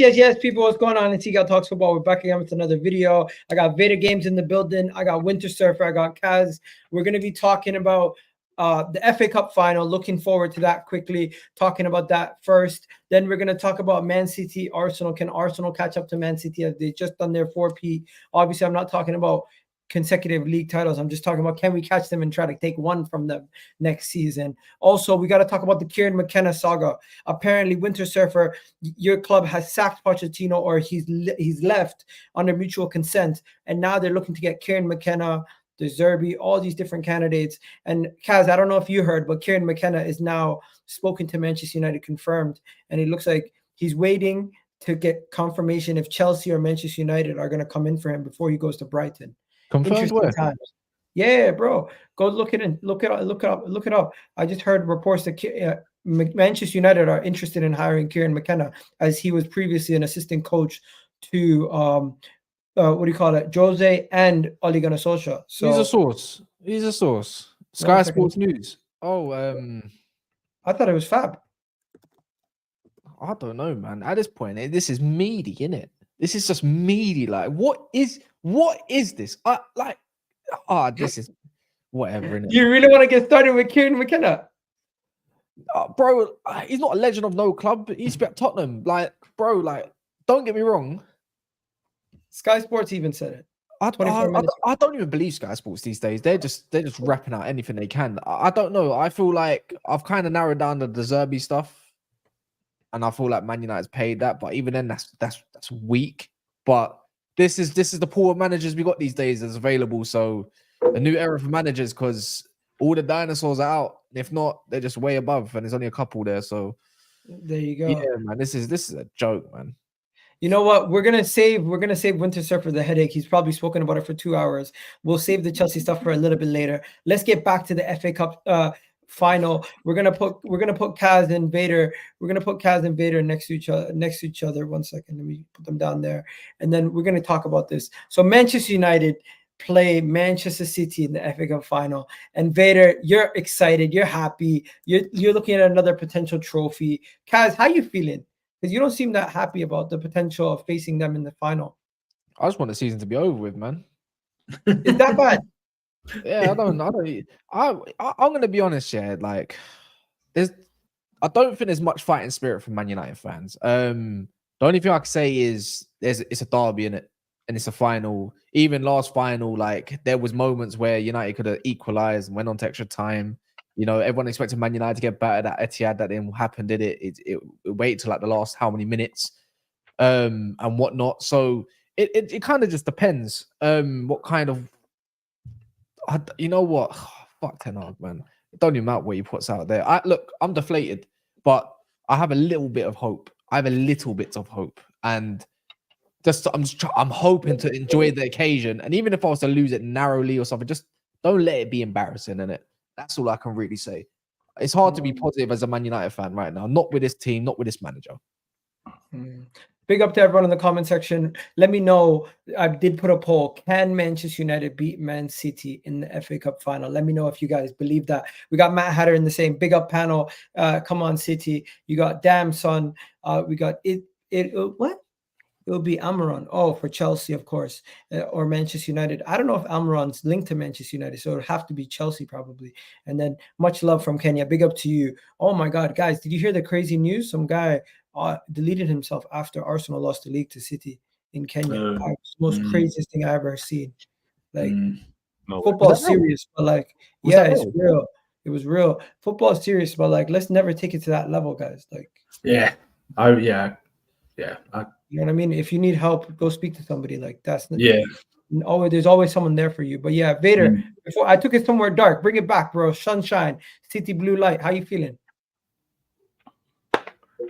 Yes. People, what's going on? It's Eagle Talks Football. We're back again with another video. I got Vader Games in the building. I got Winter Surfer. I got Kaz. We're going to be talking about the FA Cup final. Looking forward to that quickly. Talking about that first. Then we're going to talk about Man City, Arsenal. Can Arsenal catch up to Man City as they just done their 4P? Obviously, I'm not talking about consecutive league titles. I'm just talking about, can we catch them and try to take one from them next season? Also, we got to talk about the Kieran McKenna saga. Apparently, Winter Surfer, your club has sacked Pochettino, or he's left under mutual consent, and now they're looking to get Kieran McKenna, De Zerbi, all these different candidates. And Kaz, I don't know if you heard, but Kieran McKenna is now spoken to Manchester United, confirmed, and it looks like he's waiting to get confirmation if Chelsea or Manchester United are going to come in for him before he goes to Brighton. Confirmed where? Times. Yeah, bro. Go look it up. I just heard reports that Manchester United are interested in hiring Kieran McKenna, as he was previously an assistant coach to Jose and Ole Gunnar Solskjaer. So he's a source. Sky Sports News. I thought it was Fab. I don't know, man. At this point, this is meaty, isn't it? This is just meaty. Like, what is this? This is whatever. Innit? You really want to get started with Kieran McKenna? Bro, he's not a legend of no club. He used to be at Tottenham. Like, bro, like, don't get me wrong. Sky Sports even said it. I don't even believe Sky Sports these days. They're just rapping out anything they can. I don't know. I feel like I've kind of narrowed down the De Zerbi stuff. And I feel like Man United's paid that, but even then, that's weak. But this is the pool of managers we got these days that's available. So a new era for managers, because all the dinosaurs are out. If not, they're just way above, and there's only a couple there. So there you go. Yeah, man. This is a joke, man. You know what? We're gonna save Winter Surfer the headache. He's probably spoken about it for 2 hours. We'll save the Chelsea stuff for a little bit later. Let's get back to the FA Cup final. We're gonna put Kaz and Vader. We're gonna put Kaz and Vader next to each other. 1 second. Let me put them down there, and then we're gonna talk about this. So Manchester United play Manchester City in the FA Cup final, and Vader, you're excited. You're happy. You're looking at another potential trophy. Kaz, how you feeling? Because you don't seem that happy about the potential of facing them in the final. I just want the season to be over with, man. Is that bad? Yeah, I'm gonna be honest, yeah. Like, I don't think there's much fighting spirit from Man United fans. The only thing I can say is it's a derby in it, and it's a final. Even last final, like, there was moments where United could have equalized and went on to extra time. You know, everyone expected Man United to get battered at Etihad. That didn't happen, did it? It waited till like the last how many minutes, and whatnot. So it kind of just depends. What kind of you know what? Fuck Ten Hag, man. It don't even matter what he puts out there. I'm deflated, but I have a little bit of hope. And I'm hoping to enjoy the occasion. And even if I was to lose it narrowly or something, just don't let it be embarrassing, innit? That's all I can really say. It's hard to be positive as a Man United fan right now. Not with this team, not with this manager. Big up to everyone in the comment section. Let me know. I did put a poll. Can Manchester United beat Man City in the FA Cup final? Let me know if you guys believe that. We got Matt Hatter in the same big up panel. Come on, City. You got Damn Son. We got what? It will be Almiron. Oh, for Chelsea, of course, or Manchester United. I don't know if Almiron's linked to Manchester United, so it would have to be Chelsea probably. And then much love from Kenya. Big up to you. Oh my God, guys, did you hear the crazy news? Some guy deleted himself after Arsenal lost the league to City in Kenya. It's the most craziest thing I ever seen. Like, football is serious, but like, it's real. It was real. Football is serious, but like, let's never take it to that level, guys. Like, yeah. You know what I mean? If you need help, go speak to somebody. Like, that's there's always someone there for you. But yeah, Vader, before I took it somewhere dark, bring it back, bro. Sunshine, City blue light. How you feeling?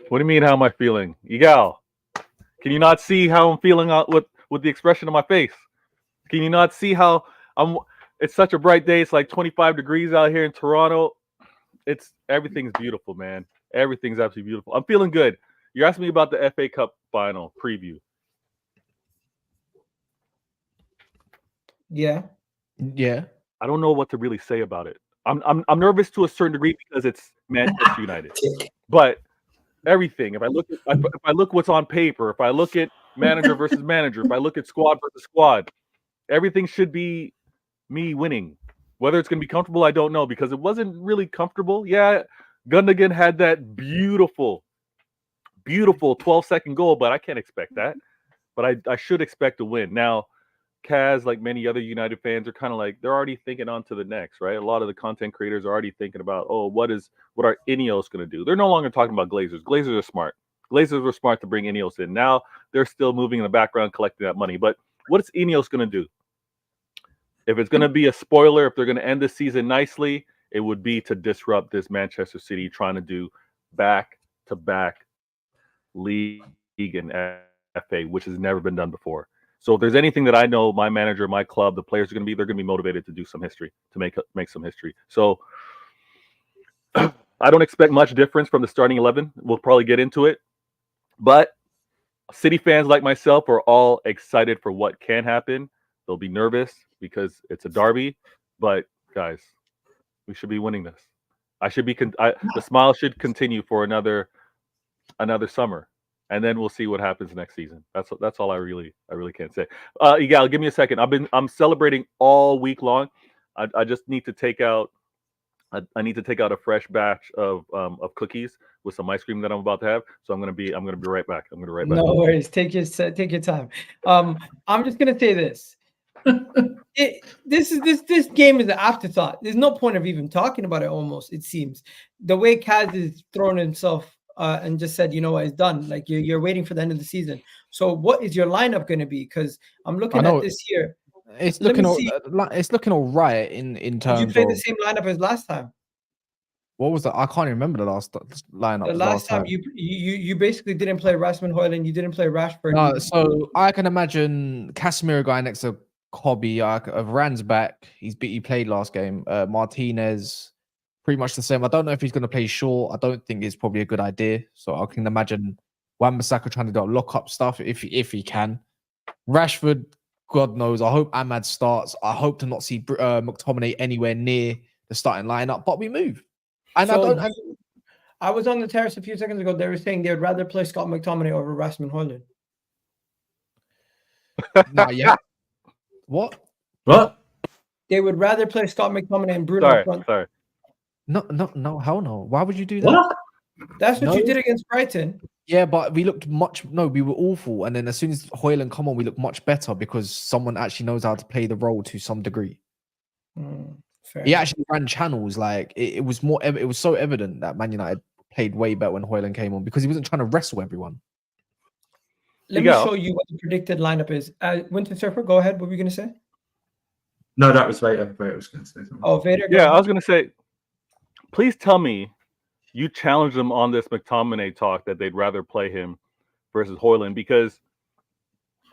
What do you mean? How am I feeling? Yigal, can you not see how I'm feeling with the expression on my face? Can you not see how it's such a bright day. It's like 25 degrees out here in Toronto. Everything's beautiful, man. Everything's absolutely beautiful. I'm feeling good. You're asking me about the FA Cup final preview. Yeah. I don't know what to really say about it. I'm nervous to a certain degree because it's Manchester United. But Everything. If I look what's on paper, if I look at manager versus manager, if I look at squad versus squad, everything should be me winning. Whether it's going to be comfortable, I don't know, because it wasn't really comfortable. Yeah, Gundogan had that beautiful 12-second goal, but I can't expect that. But I should expect a win. Now, Kaz, like many other United fans, are kind of like, they're already thinking on to the next, right? A lot of the content creators are already thinking about, oh, what are Ineos going to do? They're no longer talking about Glazers. Glazers are smart. Glazers were smart to bring Ineos in. Now they're still moving in the background, collecting that money. But what is Ineos going to do? If it's going to be a spoiler, if they're going to end the season nicely, it would be to disrupt this Manchester City trying to do back-to-back league and FA, which has never been done before. So if there's anything that I know, my manager, my club, the players are going to be, they're going to be motivated to do some history, to make some history. So I don't expect much difference from the starting 11. We'll probably get into it. But City fans like myself are all excited for what can happen. They'll be nervous because it's a derby. But guys, we should be winning this. The smile should continue for another summer. And then we'll see what happens next season. That's all I really can't say. Igal, give me a second. I'm celebrating all week long. I just need to take out a fresh batch of cookies with some ice cream that I'm about to have. So I'm gonna be right back. No worries. Take your time. I'm just gonna say this. This game is an afterthought. There's no point of even talking about it. Almost, it seems the way Kaz is throwing himself. And just said, you know what, it's done. Like you're waiting for the end of the season. So what is your lineup going to be? Because I'm looking at this here. It's looking all right in terms. Did you play the same lineup as last time? What was that? I can't remember the last lineup. The last time you basically didn't play Rasmus Højlund. You didn't play Rashford. No, so I can imagine Casemiro guy next to Kobe. Varane back. He played last game. Martinez. Pretty much the same. I don't know if he's going to play short. I don't think it's probably a good idea. So I can imagine Wan-Bissaka trying to do lock-up stuff if he can. Rashford, God knows. I hope Ahmad starts. I hope to not see McTominay anywhere near the starting lineup. But we move. And I was on the terrace a few seconds ago. They were saying they would rather play Scott McTominay over Rasmus Højlund. Not yet. What? They would rather play Scott McTominay and Bruno. Sorry. No, hell no. Why would you do that? What? That's what you did against Brighton. Yeah, but we looked we were awful. And then as soon as Højlund come on, we looked much better because someone actually knows how to play the role to some degree. He actually ran channels. Like it was so evident that Man United played way better when Højlund came on because he wasn't trying to wrestle everyone. Let me show you what the predicted lineup is. Winter Surfer, go ahead. What were you going to say? No, that was Vader. Vader was going to say something. Oh, Vader. Yeah, I was going to say, please tell me you challenged them on this McTominay talk that they'd rather play him versus Højlund, because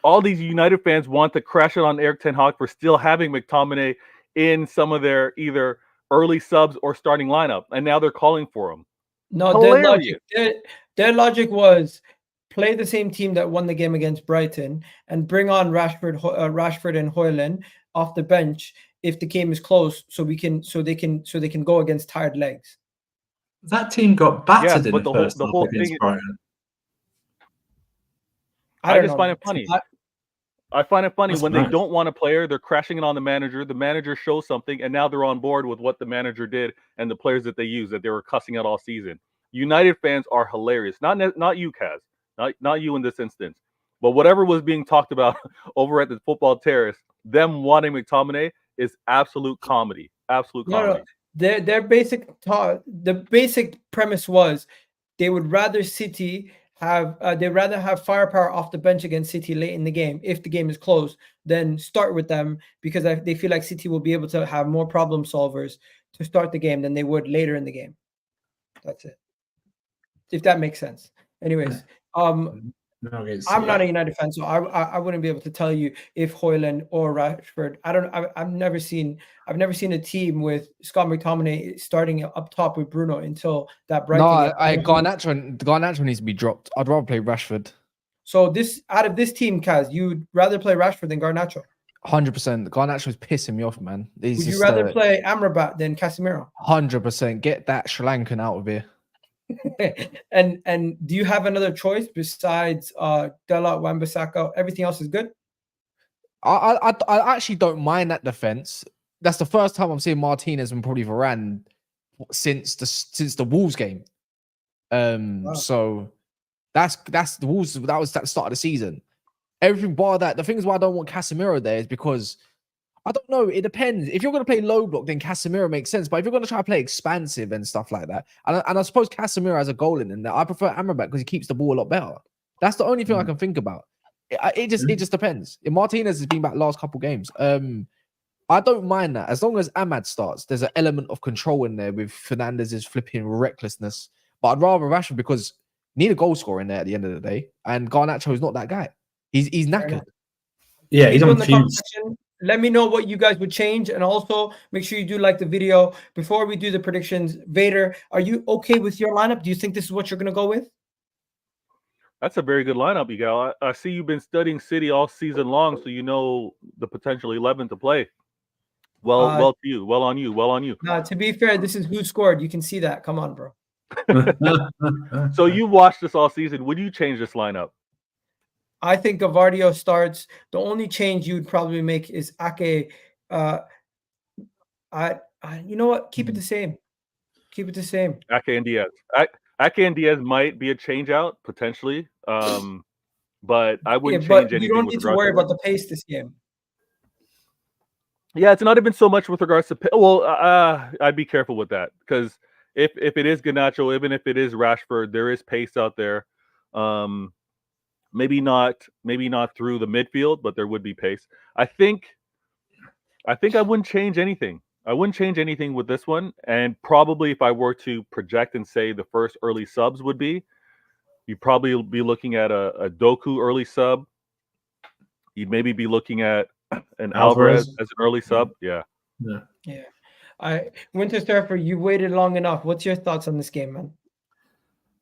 all these United fans want to crash it on Erik ten Hag for still having McTominay in some of their either early subs or starting lineup, and now they're calling for him. No, their logic was play the same team that won the game against Brighton and bring on Rashford and Højlund off the bench if the game is close, so they can go against tired legs. That team got battered in the first half against Brighton. I just find it funny. I find it funny when they don't want a player, they're crashing it on the manager. The manager shows something, and now they're on board with what the manager did and the players that they use that they were cussing out all season. United fans are hilarious. Not you, Kaz. Not you in this instance. But whatever was being talked about over at the football terrace, them wanting McTominay is absolute comedy. Absolute comedy. No. The basic premise was they would rather City they'd rather have firepower off the bench against City late in the game if the game is close than start with them, because they feel like City will be able to have more problem solvers to start the game than they would later in the game. That's it. If that makes sense. Anyways, I'm not a United fan, so I wouldn't be able to tell you if Højlund or Rashford. I've never seen a team with Scott McTominay starting up top with Bruno until that Brighton. No, Garnacho needs to be dropped. I'd rather play Rashford. So out of this team, Kaz, you'd rather play Rashford than Garnacho? 100%. Garnacho is pissing me off, man. Would you rather play Amrabat than Casemiro? 100%. Get that Sri Lankan out of here. And do you have another choice besides Dela, Wan-Bissaka? Everything else is good. I actually don't mind that defense. That's the first time I'm seeing Martinez and probably Varane since the Wolves game. Wow. So that's the Wolves. That was at the start of the season. Everything bar that. The thing is why I don't want Casemiro there is because I don't know. It depends. If you're going to play low block, then Casemiro makes sense. But if you're going to try to play expansive and stuff like that, and I suppose Casemiro has a goal in there, I prefer Amrabat because he keeps the ball a lot better. That's the only thing I can think about. It just depends. Martinez has been back last couple games. I don't mind that as long as Ahmad starts. There's an element of control in there with Fernandez's flipping recklessness. But I'd rather Rashford because need a goal scorer in there at the end of the day. And Garnacho is not that guy. He's knackered. Yeah, he's on fumes. Let me know what you guys would change, and also make sure you do like the video. Before we do the predictions, Vader, are you okay with your lineup? Do you think this is what you're going to go with? That's a very good lineup, Miguel. I see you've been studying City all season long, so you know the potential 11 to play. Well on you. Nah, to be fair, this is who scored. You can see that. Come on, bro. So you watched this all season. Would you change this lineup? I think Gavardio starts. The only change you would probably make is Ake. You know what? Keep it the same. Keep it the same. Ake and Diaz. Ake and Diaz might be a change out potentially, but I wouldn't change anything. You don't need to worry about the pace this game. Yeah, it's not even so much with regards to. Well, I'd be careful with that because if it is Garnacho, even if it is Rashford, there is pace out there. Maybe not through the midfield, but there would be pace. I think I wouldn't change anything. I wouldn't change anything with this one. And probably if I were to project and say the first early subs would be, you'd probably be looking at a Doku early sub. You'd maybe be looking at an Alvarez as an early sub. Yeah. Winter Surfer, you waited long enough. What's your thoughts on this game, man?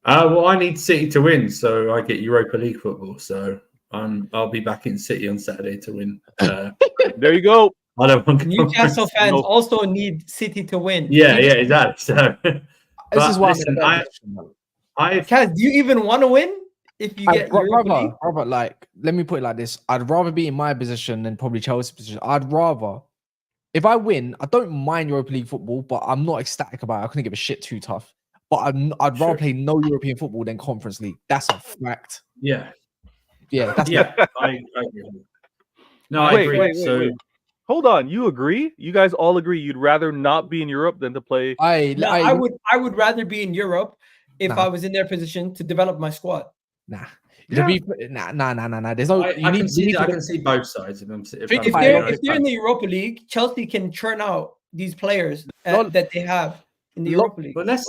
Well, I need City to win, so I get Europa League football. So I'll be back in City on Saturday to win. There you go. I don't want Newcastle fans also need City to win. Yeah, exactly. So, this is why Kaz, do you even want to win if you get Robert, like, let me put it like this. I'd rather be in my position than probably Chelsea's position. I'd rather, if I win, I don't mind Europa League football, but I'm not ecstatic about it. I couldn't give a shit too tough. But I'd rather play no European football than Conference League. That's a fact. Yeah. That's I agree. No, I agree. Wait. Hold on, you agree? You guys all agree you'd rather not be in Europe than to play? I would rather be in Europe if I was in their position to develop my squad. Nah. There's no. I can see both sides. If you're in the Europa League, Chelsea can churn out these players that they have in the Europa League. But let's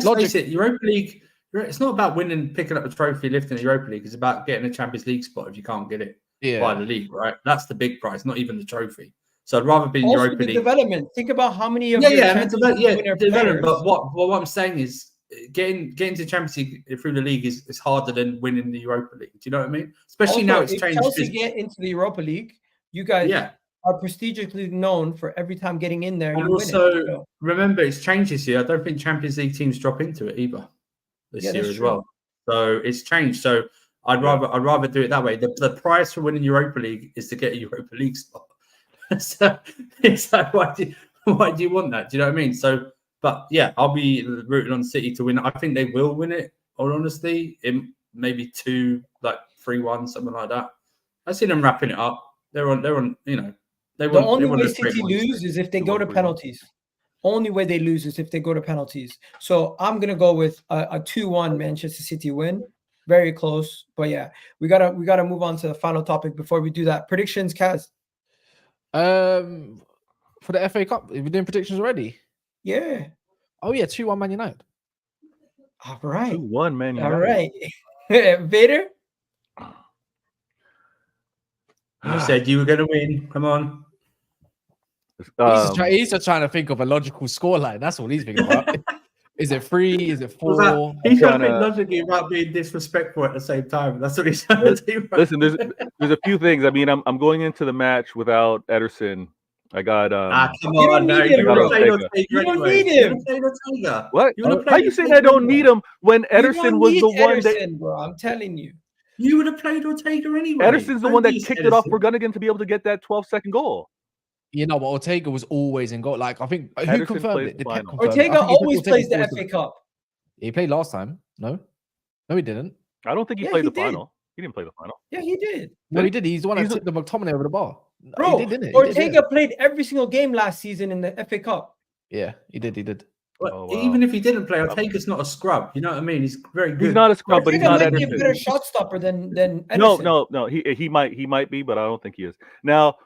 face it, Europa League. It's not about winning, picking up a trophy, lifting the Europa League. It's about getting a Champions League spot if you can't get it by the league, right? That's the big prize, not even the trophy. So I'd rather be in Europa League. Development. Think about how many of development. But what I'm saying is getting to Champions League through the league is harder than winning the Europa League. Do you know what I mean? Especially now it's changed. If Chelsea get into the Europa League, you guys are prestigiously known for every time getting in there. And also, remember, it's changed this year. I don't think Champions League teams drop into it either this year as well. So it's changed. So I'd rather do it that way. The prize for winning Europa League is to get a Europa League spot. So it's like, why do you want that? Do you know what I mean? So, but yeah, I'll be rooting on City to win. I think they will win it. All honesty, in maybe 3-1, something like that. I see them wrapping it up. They're on. You know, the only way City lose is if they go to penalties. Only way they lose is if they go to penalties. So I'm gonna go with a 2-1 Manchester City win. Very close, but yeah, we gotta move on to the final topic before we do that. Predictions, Kaz. For the FA Cup, are we doing predictions already? Yeah. Oh yeah, 2-1 Man United. All right. 2-1 Man United. All right. Vader. You said you were going to win. Come on. He's just trying to think of a logical scoreline. That's what he's thinking about. Is it 3? Is it 4? He's trying to think logically about being disrespectful at the same time. That's what he's trying to do. Listen, there's a few things. I mean, I'm going into the match without Ederson. I got Come You don't on, no, need him, you would have bro. played You Ortega don't anyway. need You him. would have played Ortega. what? You would have How played you saying Ortega I don't anyway. need him when You Ederson don't was need the one that Ederson, bro. I'm telling you. You would have played Ortega anyway. Ederson's the Don't one that use kicked it off Ederson. for Gundogan to be able to get that 12-second goal. You know, but Ortega was always in goal. Like I think who Ederson confirmed plays it? Did the Pep final. confirm it? I Ortega think he said always Ortega plays the always FA Cup. He played last time. No, he didn't. I don't think he Yeah, played he the did. final. He didn't play the final. Yeah, he did. No, he did. He's the one that He's a- tipped the McTominay over the bar. No, Bro, he did, didn't he? Ortega played every single game last season in the FA Cup. Yeah, he did. He did. But Oh, wow. even if he didn't play, Ortega's not a scrub. You know what I mean? He's very good. He's not a scrub, but he's Ortega not might be a Ederson. better shot stopper than Ederson. No. He might be, but I don't think he is. Now,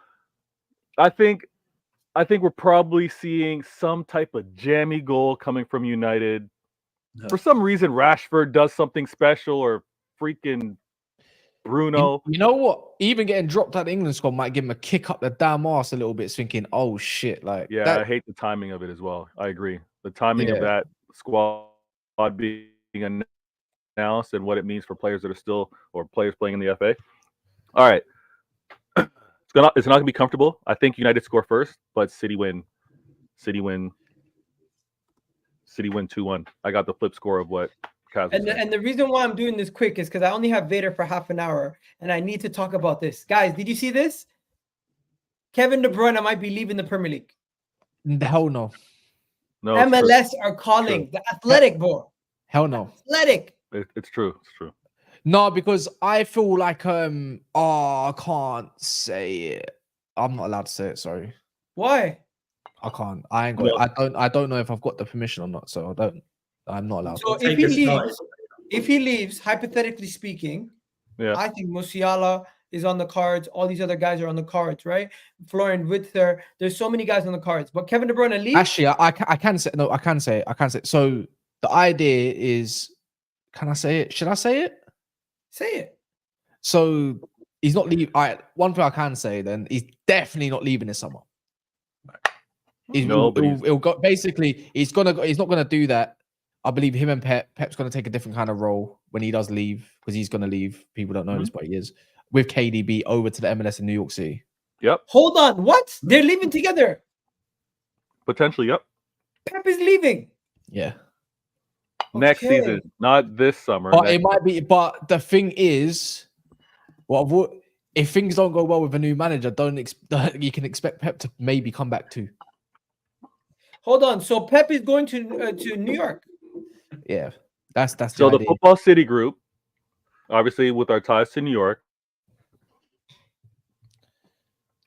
I think we're probably seeing some type of jammy goal coming from United. No. For some reason, Rashford does something special, or freaking Bruno. You know what? Even getting dropped out of the England squad might give him a kick up the damn arse a little bit, thinking, "Oh shit!" Like, Yeah, I hate the timing of it as well. I agree. The timing of that squad being announced and what it means for players that are still, or players playing in the FA. All right, it's not gonna be comfortable. I think United score first, but City win 2-1. I got the flip score of what Kaz was saying. And the reason why I'm doing this quick is because I only have Vader for half an hour, and I need to talk about this. Guys, did you see this? Kevin De Bruyne might be leaving the Premier League. hell no, No, it's true. MLS are calling the Athletic, bro. hell no. Athletic. It's true. It's true. No, because I feel like I can't say it. I'm not allowed to say it. Sorry, Why? I can't. I ain't got. I don't know if I've got the permission or not. So I'm not allowed. So to. if he leaves, hypothetically speaking, Yeah. I think Musiala is on the cards. All these other guys are on the cards, right? Florian Wirtz, there's so many guys on the cards. But Kevin De Bruyne leaves. Actually, I can say no. I can say it. So the idea is, can I say it? Should I say it? Say it. So he's not leaving. All right. One thing I can say then, he's definitely not leaving this summer. He'll go. Basically, he's not gonna do that. I believe him and Pep's gonna take a different kind of role when he does leave, because he's gonna leave. People don't know this, but he is with KDB over to the MLS in New York City. Yep. Hold on. What? They're leaving together. Potentially. Yep. Pep is leaving. Yeah. Next Okay. season, not this summer. But it might be. But the thing is, if things don't go well with a new manager, you can expect Pep to maybe come back too. Hold on. So Pep is going to New York. Yeah, that's So the idea. Football City group, obviously with our ties to New York,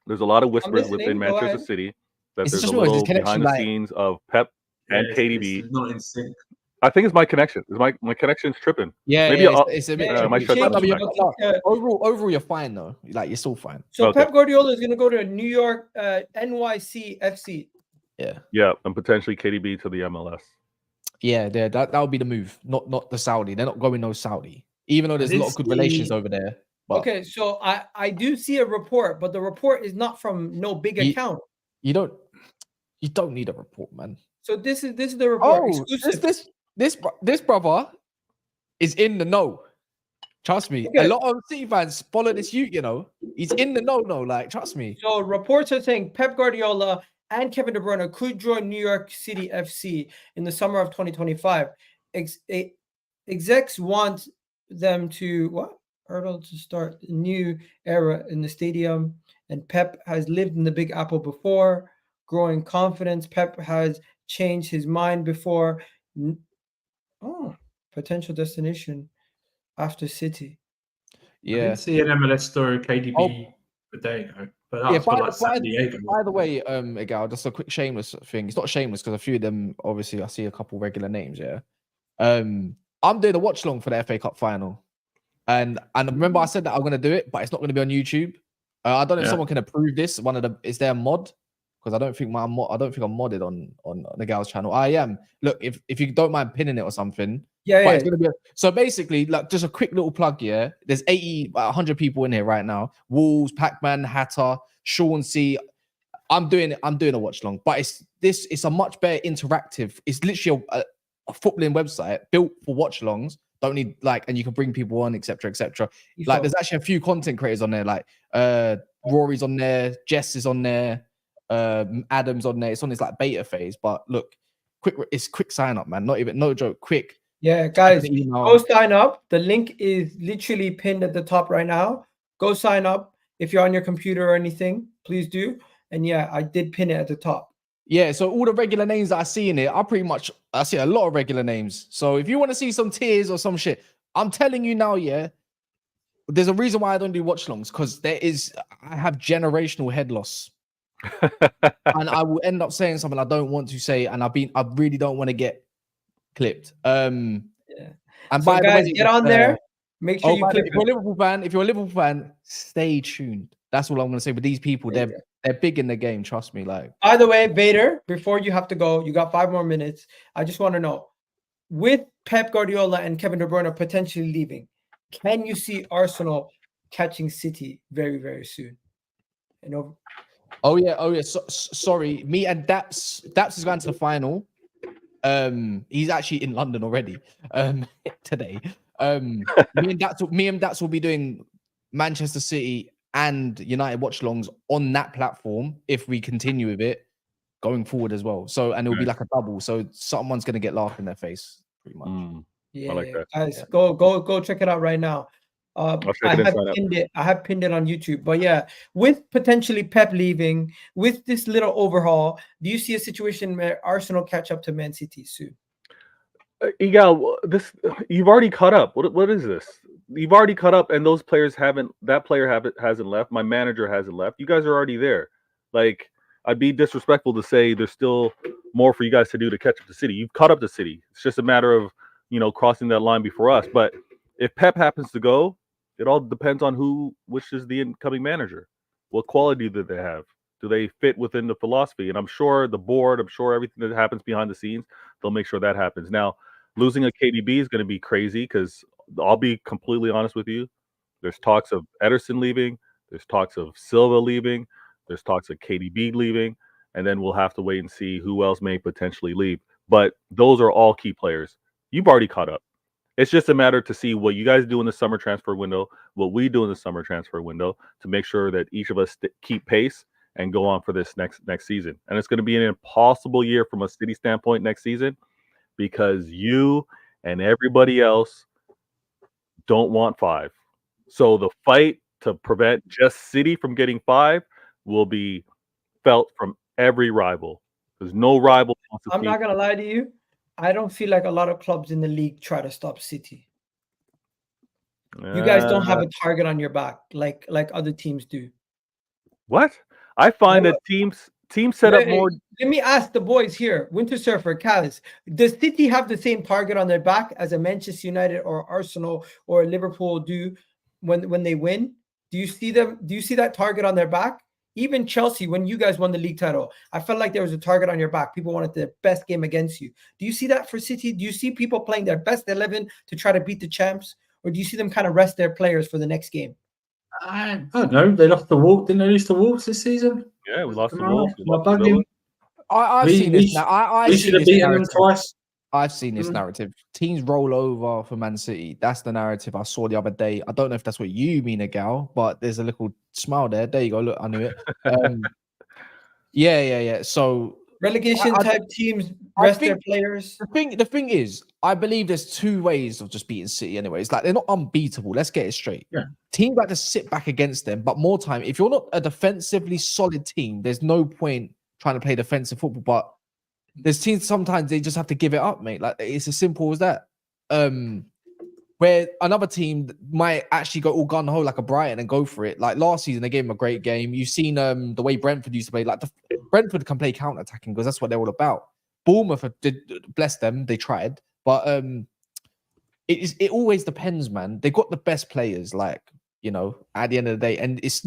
there's a lot of whispers within Go Manchester ahead. City that It's there's just a always little this connection, behind the like- scenes of Pep and KDB. It's not in sync. I think it's my connection. My connection's tripping. Yeah, Maybe yeah, I'll- it's a bit. Yeah, I might tricky. shut that No, down. but overall, you're fine though. Like you're still fine. So Okay. Pep Guardiola is going to go to New York NYC FC. Yeah, Yeah, and potentially KDB to the MLS. yeah. That would be the move. Not the Saudi. They're not going no Saudi. Even though there's a lot of good relations over there. But Okay, so I do see a report, but the report is not from no big Ye- account. you don't need a report, man. So this is the report. Oh, Exclusive. this brother is in the know. Trust me. Okay. A lot of City fans follow this you know. He's in the know. Like, trust me. So reports are saying Pep Guardiola and Kevin De Bruyne could join New York City FC in the summer of 2025. Execs want them to hurdle to start a new era in the stadium. And Pep has lived in the Big Apple before. Growing confidence. Pep has changed his mind before. Potential destination after City. I Yeah. didn't see an MLS story KDB Oh. a day ago, but that was for like San Diego. By the way, Egal, just a quick shameless thing. It's not shameless because a few of them, obviously, I see a couple regular names. Yeah. I'm doing a watch long for the FA Cup final, and remember I said that I'm going to do it, but it's not going to be on YouTube. I don't know if someone can approve this. Is there a mod? Because I don't think I'm modded on the gal's channel. I am. Look, if you don't mind pinning it or something. Yeah. But it's gonna be so basically, like, just a quick little plug. Yeah, there's 100 people in here right now. Wolves, Pac-Man, Hatter, Sean C. I'm doing a watch long, but it's a much better interactive. It's literally a footballing website built for watch longs. Don't need and you can bring people on, etc., etc. Like, there's actually a few content creators on there. Like Rory's on there, Jess is on there. Adams on there. It's on this like beta phase. But look, it's quick sign up, man. Not even no joke, quick. Yeah, guys, go sign up. The link is literally pinned at the top right now. Go sign up. If you're on your computer or anything, please do. And yeah, I did pin it at the top. Yeah, so all the regular names that I see in it, I see a lot of regular names. So if you want to see some tiers or some shit, I'm telling you now, yeah, there's a reason why I don't do watch longs, because I have generational head loss. And I will end up saying something I don't want to say, and I really don't want to get clipped. Yeah. And so by guys, the way, get on there. Make sure you click. If you're a Liverpool fan, stay tuned. That's all I'm gonna say. With these people, they're big in the game. Trust me. Like, by the way, Vader, before you have to go, you got 5 more minutes. I just want to know, with Pep Guardiola and Kevin De Bruyne potentially leaving, can you see Arsenal catching City very, very soon? Oh yeah. Sorry, me and Daps is going to the final. He's actually in London already. Today. Me and Daps will be doing Manchester City and United watch-longs on that platform if we continue with it going forward as well. So, and it'll be like a double. So someone's gonna get laughed in their face, pretty much. Yeah, I like that. Guys, go check it out right now. I have pinned it on YouTube. But yeah, with potentially Pep leaving, with this little overhaul, do you see a situation where Arsenal catch up to Man City soon? Egal, you've already caught up. What is this? You've already caught up, and those players haven't. That player hasn't left. My manager hasn't left. You guys are already there. Like, I'd be disrespectful to say there's still more for you guys to do to catch up to City. You've caught up to City. It's just a matter of crossing that line before us. But if Pep happens to go, it all depends on which is the incoming manager. What quality do they have? Do they fit within the philosophy? And I'm sure the board, everything that happens behind the scenes, they'll make sure that happens. Now, losing a KDB is going to be crazy because I'll be completely honest with you. There's talks of Ederson leaving. There's talks of Silva leaving. There's talks of KDB leaving. And then we'll have to wait and see who else may potentially leave. But those are all key players. You've already caught up. It's just a matter to see what you guys do in the summer transfer window, what we do in the summer transfer window, to make sure that each of us keep pace and go on for this next season. And it's going to be an impossible year from a City standpoint next season because you and everybody else don't want 5. So the fight to prevent just City from getting 5 will be felt from every rival. There's no rival. I'm not going to lie to you. I don't feel like a lot of clubs in the league try to stop City. You guys don't have a target on your back like other teams do. What? I find that teams set up more. Let me ask the boys here, Winter Surfer, Kaz, does City have the same target on their back as a Manchester United or Arsenal or Liverpool do when they win? Do you see them? Do you see that target on their back? Even Chelsea, when you guys won the league title, I felt like there was a target on your back. People wanted the best game against you. Do you see that for City? Do you see people playing their best 11 to try to beat the champs? Or do you see them kind of rest their players for the next game? I don't know. They lost the Wolves. Didn't they lose the Wolves this season? Yeah, we lost the Wolves. I've seen this now. We should have beaten them twice. I've seen this narrative. Teams roll over for Man City. That's the narrative I saw the other day. I don't know if that's what you mean, Agal, but there's a little smile there. There you go. Look, I knew it. Yeah. So relegation type teams rest their players. The thing is, I believe there's 2 ways of just beating City anyway. It's like they're not unbeatable. Let's get it straight. Yeah. Teams like to sit back against them, but more time. If you're not a defensively solid team, there's no point trying to play defensive football. But there's teams sometimes they just have to give it up, mate. Like it's as simple as that. Where another team might actually go all gun ho like a Brighton and go for it. Like last season, they gave them a great game. You've seen the way Brentford used to play. Like Brentford can play counter-attacking because that's what they're all about. Bournemouth did, bless them, they tried, but it always depends, man. They got the best players, like at the end of the day, and it's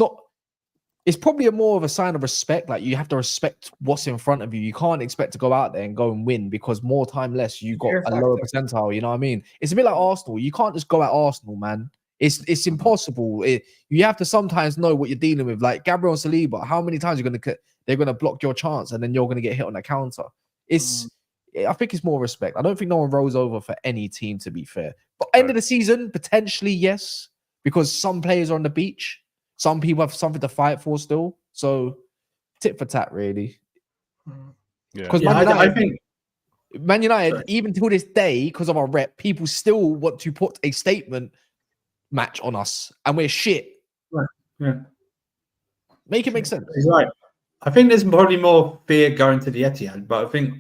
probably more of a sign of respect. Like you have to respect what's in front of you. You can't expect to go out there and go and win because more time less, you got a lower percentile. You know what I mean? It's a bit like Arsenal. You can't just go at Arsenal, man. It's impossible. You have to sometimes know what you're dealing with. Like Gabriel and Saliba, how many times they're gonna block your chance and then you're gonna get hit on a counter. I think it's more respect. I don't think no one rolls over for any team, to be fair. But end of the season, potentially yes, because some players are on the beach. Some people have something to fight for still. So tit for tat, really. Yeah. Because I think Man United, Sorry. even till this day, because of our rep, people still want to put a statement match on us, and we're shit. yeah, Make it make sense. he's right. I think there's probably more fear going to the Etihad, but I think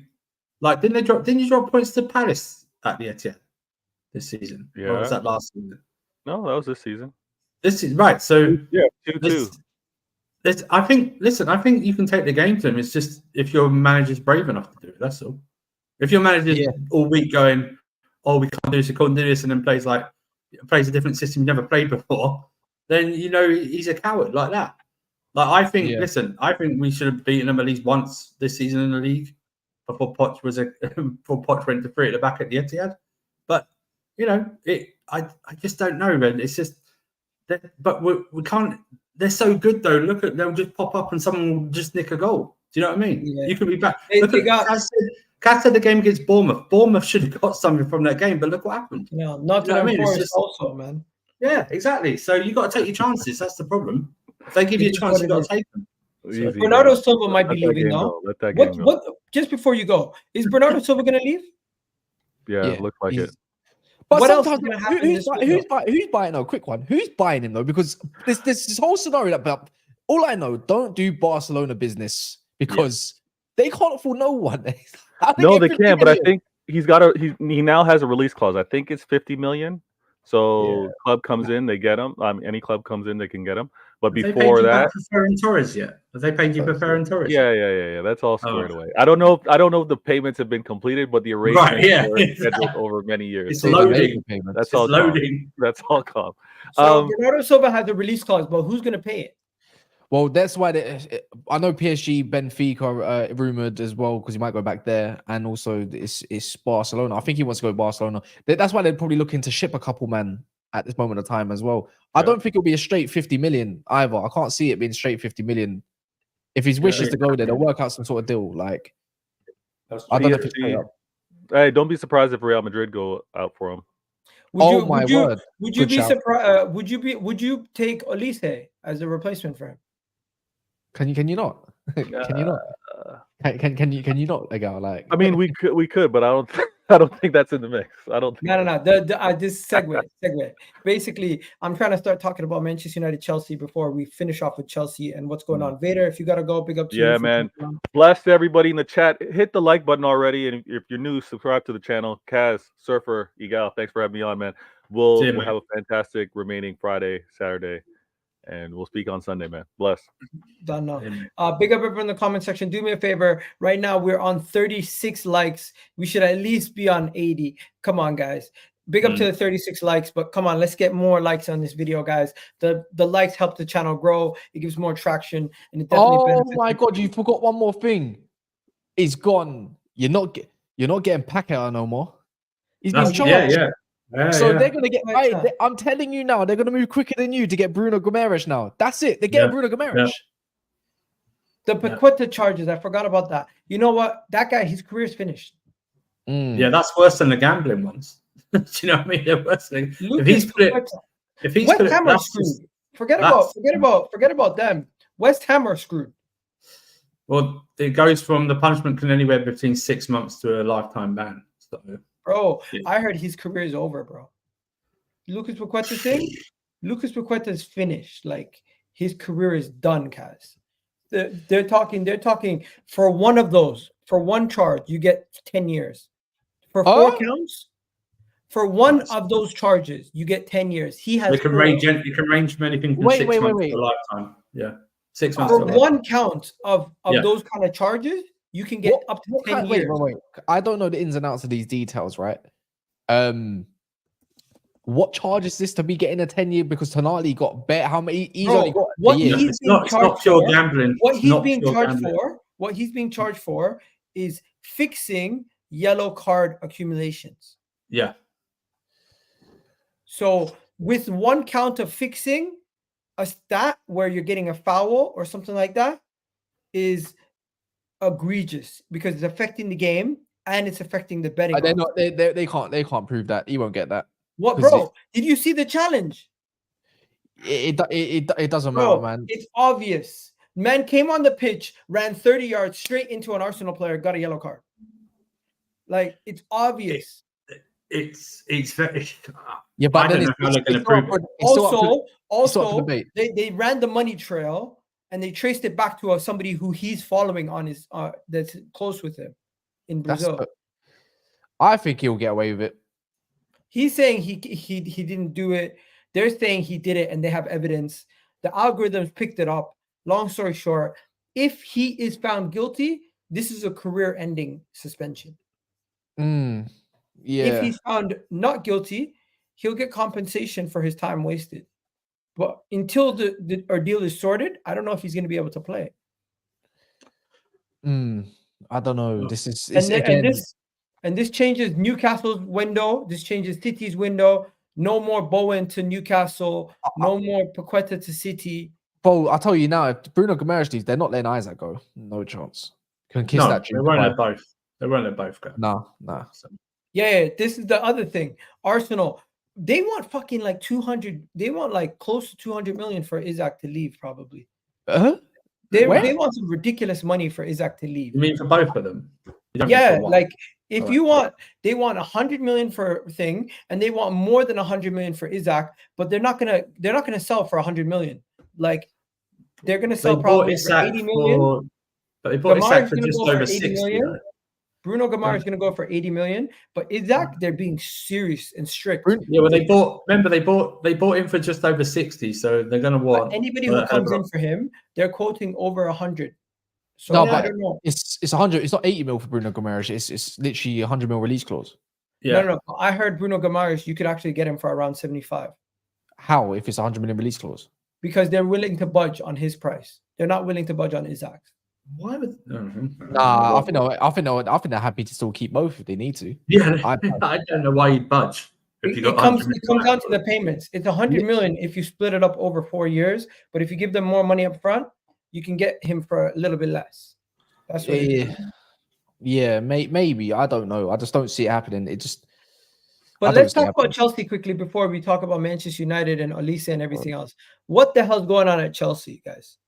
like didn't you drop points to Palace at the Etihad this season? Yeah. Or was that last season? No, that was this season. This is right. So Yeah, 2-2. I think you can take the game to them. It's just if your manager's brave enough to do it. That's all. If your manager's all week going, "Oh, we can't do this, we can't do this," and then plays a different system you've never played before, then you know he's a coward like that. Like I think, I think we should have beaten them at least once this season in the league before Poch went to 3 at the back at the Etihad. But you know, I just don't know, man. It's just but we can't. They're so good though. Look at they'll just pop up and someone will just nick a goal. Do you know what I mean? Yeah. You could be back. Kat said the game against Bournemouth. Bournemouth should have got something from that game, but look what happened. No, not to Forest also, man. Yeah, exactly. So you got to take your chances. That's the problem. If they give you a chance, you got to take them. Easy, Bernardo man. Silva might be leaving now. Let that game go. What? Just before you go, is Bernardo Silva going to leave? Yeah, it looks like it. But What else sometimes is gonna happen who's buying? No, quick one. Who's buying him though? Because this whole scenario that all I know, don't do Barcelona business because they can't afford no one. No, they can't. But I think he now has a release clause. I think it's 50 million. So club comes in, they get him. Any club comes in, they can get him. But before that, for Ferran Torres yet? Have they paid you for Ferran Torres? Yeah. That's all squared away. I don't know if the payments have been completed, but the arrangements were scheduled over many years. It's loading. That's all loading. That's all calm. So Bernardo Silva has a release clause, but who's going to pay it? Well, that's why I know PSG, Benfica rumored as well because he might go back there, and also it's Barcelona. I think he wants to go to Barcelona. That's why they're probably looking to ship a couple man at this moment of time as well. I don't think it'll be a straight 50 million either. I can't see it being straight 50 million. If his wish is to go there, they'll work out some sort of deal. Like I don't know if it's straight up. Hey, don't be surprised if Real Madrid go out for him. Would you be surprised? Would you take Olise as a replacement for him? Can you not? Can you not? Can you not? Like, I mean, we could, but I don't think that's in the mix. I don't think. No. This segue. Basically, I'm trying to start talking about Manchester United, Chelsea before we finish off with Chelsea and what's going on. Vader, if you gotta go, big up to you. Yeah, man. Bless to everybody in the chat. Hit the like button already, and if you're new, subscribe to the channel. Kaz, Surfer, Igal, thanks for having me on, man. We'll have a fantastic remaining Friday, Saturday. And we'll speak on Sunday, man. Bless. Done now. Big up everyone in the comment section. Do me a favor. Right now, we're on 36 likes. We should at least be on 80. Come on, guys. Big up to the 36 likes. But come on, let's get more likes on this video, guys. The likes help the channel grow. It gives more traction. And it definitely benefits. My God, you forgot one more thing. He's gone. You're not getting Paquetá no more. He's been charged. They're gonna get. I'm telling you now, they're gonna move quicker than you to get Bruno Guimaraes now. That's it. They're getting Bruno Guimaraes. The Paquetá charges. I forgot about that. You know what? That guy, his career's finished. Yeah, that's worse than the gambling ones. Do you know what I mean? They're worse than, if he's West Ham are screwed. Forget about them. West Ham are screwed. Well, it goes from the punishment can anywhere between 6 months to a lifetime ban. So. Bro, I heard his career is over, bro. Lucas Paquetá thing? Lucas Paquetá is finished. Like, his career is done, Kaz. They're talking for one of those, for one charge, you get 10 years. For 4 counts, for one of those charges, you get 10 years. He has. You can range from anything from 6 months to a lifetime. Yeah. 6 months. For one count of those kind of charges, you can get up to 10 years. Wait. I don't know the ins and outs of these details, right? What charge is this to be getting a 10-year? Because Tonali got bet. How many? He's only got what a year. he's being charged for. Gambling. What he's being charged for. What he's being charged for is fixing yellow card accumulations. Yeah. So with one count of fixing a stat where you're getting a foul or something like that is egregious because it's affecting the game and it's affecting the betting. They can't prove that. He won't get that. What, bro? Did you see the challenge? It doesn't Bro, matter, man. It's obvious. Man came on the pitch, ran 30 yards straight into an Arsenal player, got a yellow card. Like, it's obvious. It's very. Yeah, but I then don't know how they're going to prove it. Also, they ran the money trail and they traced it back to somebody who he's following on his that's close with him in Brazil. I think he'll get away with it. He's saying he didn't do it. They're saying he did it, and they have evidence. The algorithms picked it up. Long story short, if he is found guilty, this is a career-ending suspension. Yeah. If he's found not guilty, he'll get compensation for his time wasted. But until the ordeal is sorted, I don't know if he's going to be able to play. I don't know. This is and this changes Newcastle's window. This changes City's window. No more Bowen to Newcastle. No more Paquetá to City. Bro, I'll tell you now, if Bruno Guimaraes leaves, they're not letting Isaac go. No chance. Can kiss that dream. They won't let both. They won't let both go. No. So. Yeah, this is the other thing. Arsenal, they want fucking like 200. They want like close to 200 million for Isaac to leave, probably. They want some ridiculous money for Isaac to leave. You mean for both of them? Yeah, like if you want, they want 100 million for thing, and they want more than 100 million for Isaac, but they're not gonna sell for 100 million. Like they're gonna sell probably for 80 million. But they bought Isaac for just over 60 million. Bruno Guimaraes is going to go for 80 million, but Isaac, they're being serious and strict. Yeah, well, they bought him for just over 60, so they're going to want anybody who comes in for him, they're quoting over 100. So no, I but don't know. It's 100. It's not 80 mil for Bruno Guimaraes. It's literally 100 mil release clause. Yeah. No. I heard Bruno Guimaraes, you could actually get him for around 75. How if it's 100 million release clause? Because they're willing to budge on his price. They're not willing to budge on Isaac's. Why would? Nah, I think they're happy to still keep both if they need to. Yeah, I don't know why you'd budge. It comes down to the payments. It's 100 million if you split it up over 4 years, but if you give them more money up front, you can get him for a little bit less. That's what it is. Yeah, maybe. I don't know. I just don't see it happening. But let's talk about Chelsea quickly before we talk about Manchester United and Olise and everything else. What the hell's going on at Chelsea, guys?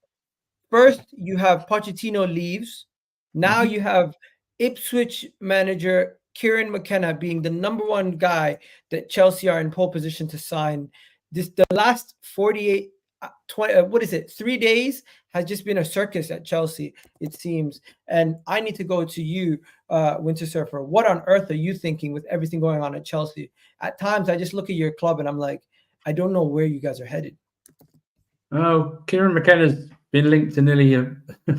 First, you have Pochettino leaves. Now you have Ipswich manager Kieran McKenna being the number one guy that Chelsea are in pole position to sign. The last 48, 3 days has just been a circus at Chelsea, it seems. And I need to go to you, Winter Surfer. What on earth are you thinking with everything going on at Chelsea? At times, I just look at your club and I'm like, I don't know where you guys are headed. Oh, Kieran McKenna's been linked to nearly a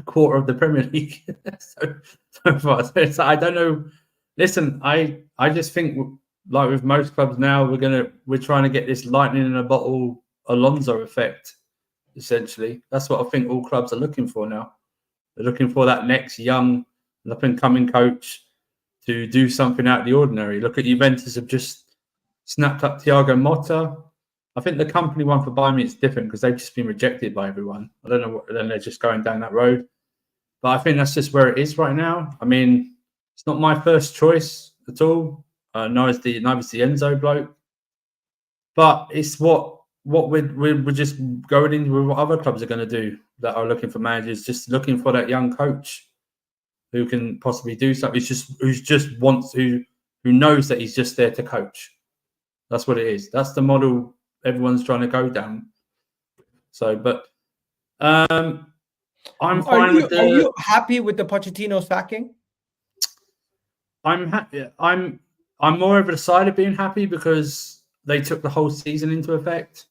quarter of the Premier League so far. So I don't know. Listen, I just think, like with most clubs now, we're trying to get this lightning in a bottle Alonso effect. Essentially, that's what I think all clubs are looking for now. They're looking for that next young, up-and-coming coach to do something out of the ordinary. Look at Juventus have just snapped up Thiago Motta. I think the company one for Bayern Munich is different because they've just been rejected by everyone. I don't know. Then they're just going down that road. But I think that's just where it is right now. I mean, it's not my first choice at all. Neither is the Enzo bloke. But it's what we're just going in with what other clubs are going to do that are looking for managers, just looking for that young coach who can possibly do something. Who knows that he's just there to coach. That's what it is. That's the model everyone's trying to go down. So, but I'm fine with the. Are you happy with the Pochettino sacking? I'm happy. I'm more over the side of being happy because they took the whole season into effect.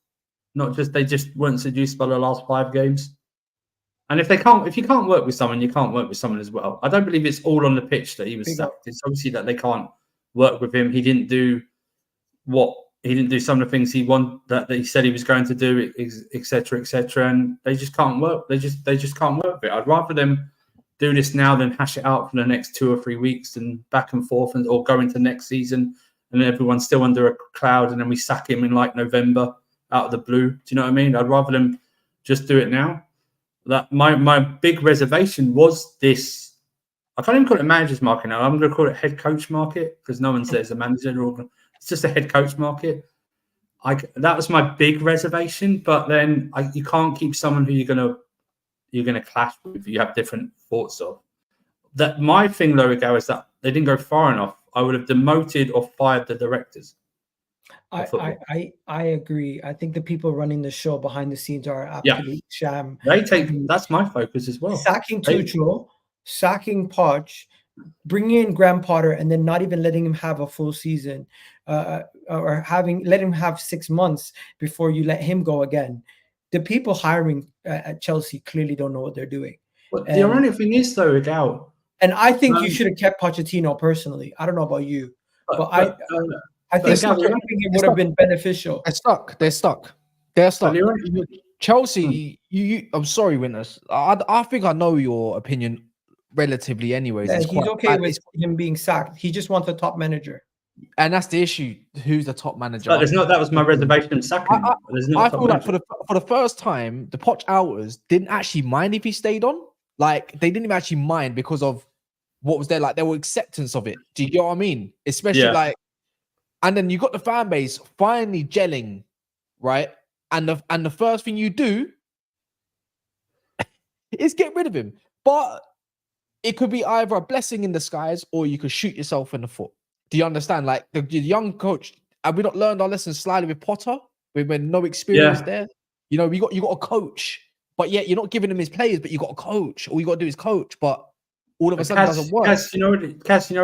Not just they just weren't seduced by the last 5 games. And if you can't work with someone, you can't work with someone as well. I don't believe it's all on the pitch that he was sacked. It's obviously that they can't work with him. He didn't do some of the things he that he said he was going to do, etc., and they just can't work. They just can't work with it. I'd rather them do this now than hash it out for the next 2 or 3 weeks and back and forth, or go into next season and everyone's still under a cloud, and then we sack him in like November out of the blue. Do you know what I mean? I'd rather them just do it now. That my big reservation was this. I can't even call it manager's market now. I'm going to call it head coach market because no one says a manager. It's just a head coach market. That was my big reservation. But then you can't keep someone who you're going to clash with, you have different thoughts of. That my thing, though, Igal, is that they didn't go far enough. I would have demoted or fired the directors. I agree. I think the people running the show behind the scenes are absolute sham. That's my focus as well. Sacking Tuchel, sacking Poch, bringing in Graham Potter, and then not even letting him have a full season, or let him have 6 months before you let him go again. The people hiring at Chelsea clearly don't know what they're doing. But the ironic thing is, though, Igal, and I think you should have kept Pochettino personally. I don't know about you, but I think it would have been beneficial. They're stuck. Chelsea, I'm sorry, Winters. I think I know your opinion relatively anyways. Yeah, he's okay with him being sacked. He just wants a top manager. And that's the issue. Who's the top manager? That was my reservation. Sacking. I feel like for the first time, the Poch hours didn't actually mind if he stayed on. Like, they didn't even actually mind because of what was there. Like, there were acceptance of it. Do you get what I mean? Especially and then you got the fan base finally gelling, right? And the first thing you do is get rid of him. But it could be either a blessing in disguise or you could shoot yourself in the foot. Do you understand? Like, the young coach, have we not learned our lessons slightly with Potter? With no experience there? You know, you got a coach, but yet you're not giving him his players, but you got a coach. All you got to do is coach, but all of a sudden it doesn't work. Cass, you know what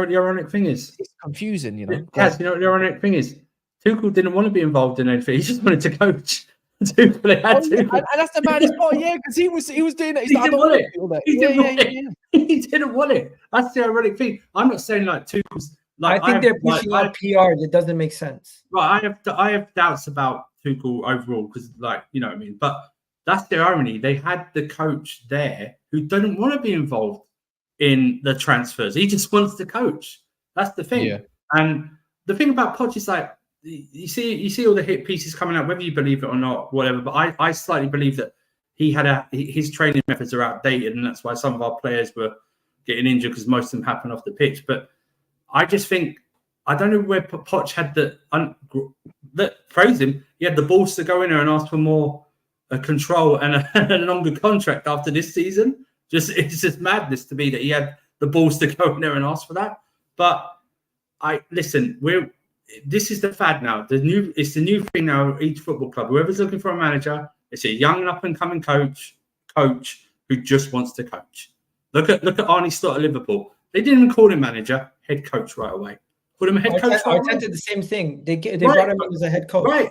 the ironic thing is? It's confusing, you know. Cass, you know what the ironic thing is? Tuchel didn't want to be involved in anything. He just wanted to coach. Tuchel had to. And that's the maddest part, because he was doing it. He didn't want it. He didn't want it. That's the ironic thing. I'm not saying like Tuchel's. Like, I think they're pushing out PR that doesn't make sense. Right, I have doubts about Tuchel overall because, like, you know what I mean. But that's the irony. They had the coach there who didn't want to be involved in the transfers. He just wants to coach. That's the thing. Yeah. And the thing about Poch is, like, you see all the hit pieces coming out, whether you believe it or not, whatever. But I slightly believe that his training methods are outdated, and that's why some of our players were getting injured because most of them happen off the pitch. But I just think, I don't know where Poch had praise him. He had the balls to go in there and ask for more control and a longer contract after this season. It's just madness to me that he had the balls to go in there and ask for that. But this is the fad now. It's the new thing now. Each football club, whoever's looking for a manager, it's a young and up and coming coach who just wants to coach. Look at Arne Slot at Liverpool. They didn't even call him manager, head coach right away. Put him a head coach. Arteta did the same thing. They brought him in as a head coach. Right.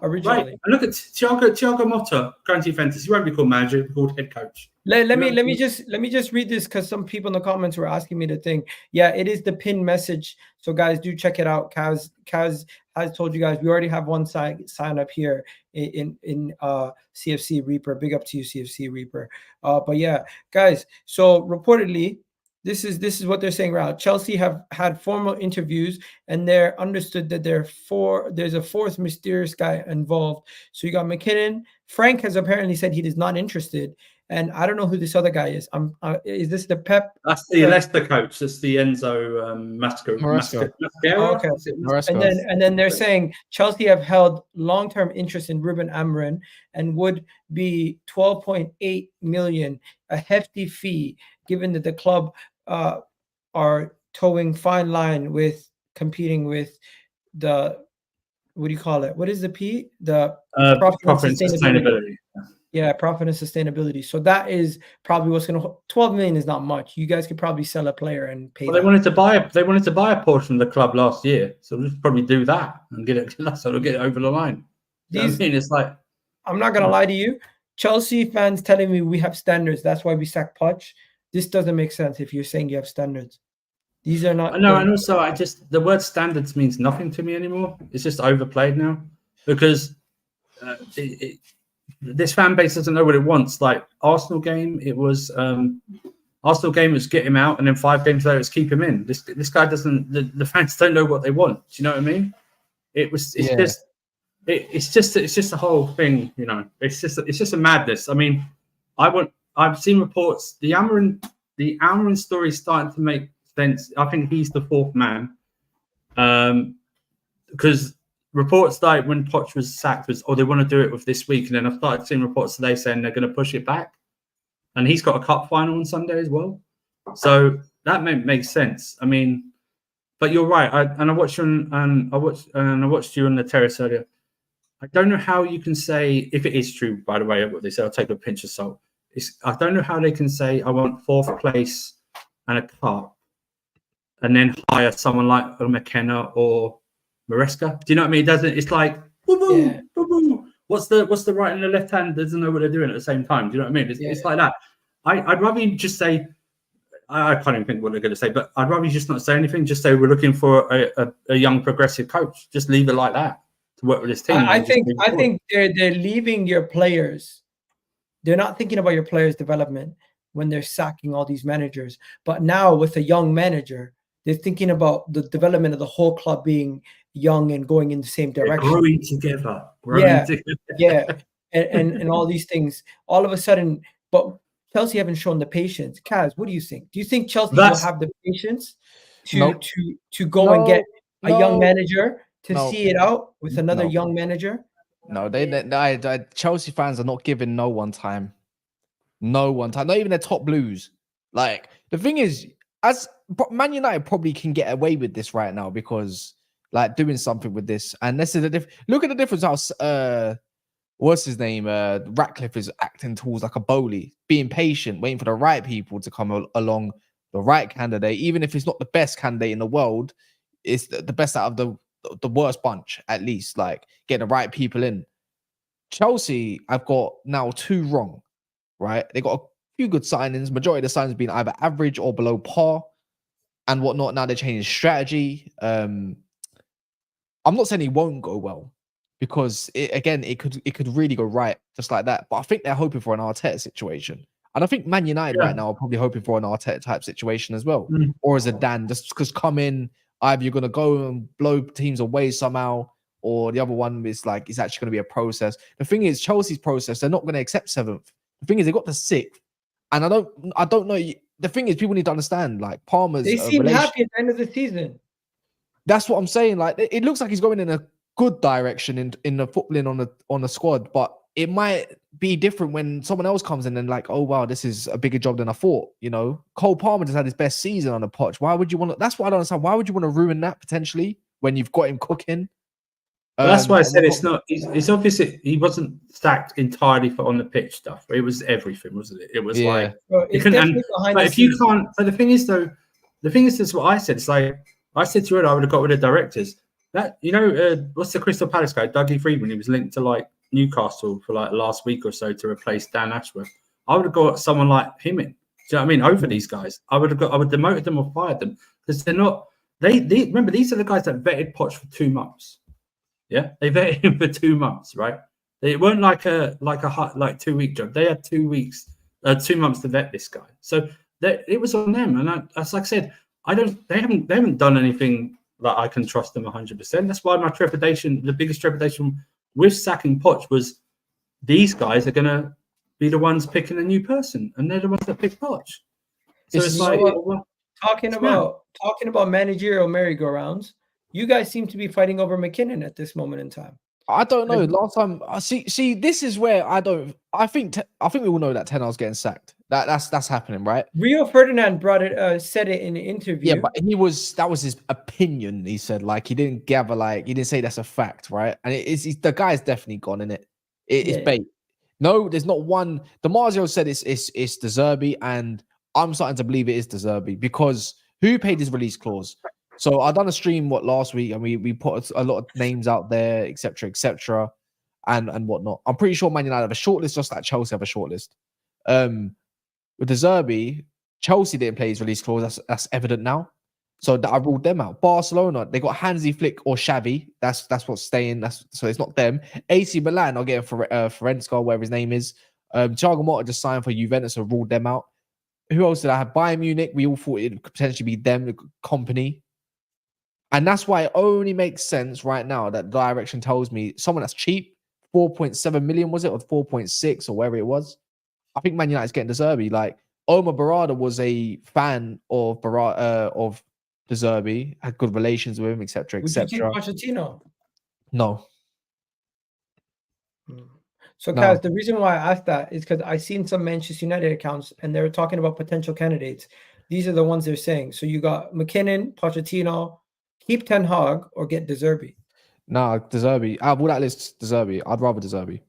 Originally. Right. And look at Thiago Motta going to Juventus. He won't be called manager, he'll be called head coach. Let me just read this because some people in the comments were asking me to think. Yeah, it is the pinned message. So guys, do check it out. Kaz has told you guys we already have one sign up here in CFC Reaper. Big up to you, CFC Reaper. But yeah, guys. So reportedly, this is what they're saying right now. Chelsea have had formal interviews and they're understood that there's a fourth mysterious guy involved. So you got McKinnon. Frank has apparently said he is not interested. And I don't know who this other guy is. Is this the Pep? That's the Leicester coach. That's the Enzo Maresca. Okay. And then they're saying Chelsea have held long-term interest in Ruben Amorim and would be 12.8 million, a hefty fee, given that the club are towing fine line with competing with the, what do you call it? What is the P? The profit and sustainability. Yeah, profit and sustainability. So that is probably what's going to. 12 million is not much. You guys could probably sell a player and pay. Well, they wanted to buy a portion of the club last year, so we'll just probably do that and get it. So we'll get it over the line. It's like, I'm not going to lie to you. Chelsea fans telling me we have standards. That's why we sack Poch. This doesn't make sense if you're saying you have standards. These are not. No, and also the word standards means nothing to me anymore. It's just overplayed now because this fan base doesn't know what it wants. Like Arsenal game, it was get him out, and then 5 games later it's keep him in. This guy doesn't. The fans don't know what they want. Do you know what I mean? It's just a whole thing. You know, it's just a madness. I mean, I've seen reports. The Amorim story is starting to make sense. I think he's the fourth man, because reports like when Poch was sacked was, they want to do it with this week, and then I've started seeing reports today saying they're going to push it back. and he's got a cup final on Sunday as well. So that makes sense. I mean, but you're right. I watched you I watched you on the terrace earlier. I don't know how you can say, if it is true, by the way, what they say, I'll take a pinch of salt. I don't know how they can say I want 4th place and a cup, and then hire someone like McKenna or Maresca. Do you know what I mean? It's like boo boo. What's the right and the left hand doesn't know what they're doing at the same time. Do you know what I mean? It's like that. I'd rather you just say, I can't even think what they're going to say, but I'd rather you just not say anything. Just say we're looking for a young progressive coach. Just leave it like that to work with this team. I think they're leaving your players. They're not thinking about your players' development when they're sacking all these managers. But now with a young manager, they're thinking about the development of the whole club being young and going in the same direction. They're growing together. Yeah. And all these things. All of a sudden, but Chelsea haven't shown the patience. Kaz, what do you think? Do you think Chelsea will have the patience to go and get a young manager to see it out with another young manager? No, Chelsea fans are not giving no one time. No one time. Not even their top blues. Like, the thing is, as Man United probably can get away with this right now because, like, doing something with this. And this is look at the difference how what's his name? Ratcliffe is acting towards like a Bowley, being patient, waiting for the right people to come along, the right candidate, even if it's not the best candidate in the world, it's the best out of the worst bunch, at least. Like, get the right people in. Chelsea, I've got now 2 wrong, right? They got a few good signings. Majority of the signings being either average or below par and whatnot. Now they're changing strategy. I'm not saying it won't go well, because it could really go right just like that. But I think they're hoping for an Arteta situation. And I think Man United right now are probably hoping for an Arteta type situation as well. Or as a Dan, just because come in, either you're going to go and blow teams away somehow, or the other one is like, it's actually going to be a process. The thing is, Chelsea's process, they're not going to accept 7th. The thing is, they got to 6th. And I don't know. The thing is, people need to understand, like, Palmer's... They seem happy at the end of the season. That's what I'm saying. Like, it looks like he's going in a good direction in the footballing on the squad, but it might be different when someone else comes in and like, oh wow, this is a bigger job than I thought. You know, Cole Palmer just had his best season on the Poch. Why would you want to? That's what I don't understand. Why would you want to ruin that potentially when you've got him cooking? That's why I said it's not. It's obvious he wasn't stacked entirely for on the pitch stuff. It was everything, wasn't it? It was like you couldn't. But if you can't, but the thing is though, that's what I said. It's like I said to you, I would have got rid of directors. That, you know, what's the Crystal Palace guy, Dougie Freedman? He was linked to like Newcastle for like last week or so to replace Dan Ashworth. I would have got someone like him in. Do you know what I mean? Over these guys, I would demoted them or fired them, because they're not. They remember, these are the guys that vetted Poch for 2 months. Yeah, they vetted him for 2 months, right? It weren't like a 2-week job. They had 2 weeks, 2 months to vet this guy. So it was on them. And as like I said, they haven't done anything that I can trust them 100%. That's why my trepidation, the biggest trepidation with sacking Poch, was these guys are going to be the ones picking a new person, and they're the ones that pick Poch. So it's like talking about managerial merry-go-rounds. You guys seem to be fighting over McKinnon at this moment in time. I don't know. Last time I see, this is where I think we all know that Ten Hag's getting sacked. That's happening, right? Rio Ferdinand said it in an interview. Yeah, but that was his opinion. He said, like, he didn't gather, like, he didn't say that's a fact, right? And the guy's definitely gone in it. It's bait. No, there's not one. DiMarzio said it's De Zerbi, and I'm starting to believe it is De Zerbi, because who paid his release clause? So I done a stream last week, and we put a lot of names out there, etc., and whatnot. I'm pretty sure Man United have a shortlist, just like Chelsea have a shortlist. With De Zerbi, Chelsea didn't play his release clause. That's evident now. So I ruled them out. Barcelona, they got Hansi Flick or Xavi. That's what's staying. So it's not them. AC Milan are getting Ferencváro, whatever his name is. Thiago Motta just signed for Juventus, so ruled them out. Who else did I have? Bayern Munich. We all thought it could potentially be them, the company. And that's why it only makes sense right now that the direction tells me someone that's cheap, 4.7 million, was it? Or 4.6 or wherever it was. I think Man United's getting De Zerbi. Like, Omar Berrada was a fan of De Zerbi, had good relations with him, etc., etc. Would you take Pochettino? No. So, No. guys, the reason why I asked that is because I seen some Manchester United accounts and they were talking about potential candidates. These are the ones they're saying. So you got McKinnon, Pochettino, keep Ten Hag, or get De Zerbi. Nah, De Zerbi. Out of all that list, De Zerbi. I'd rather De Zerbi.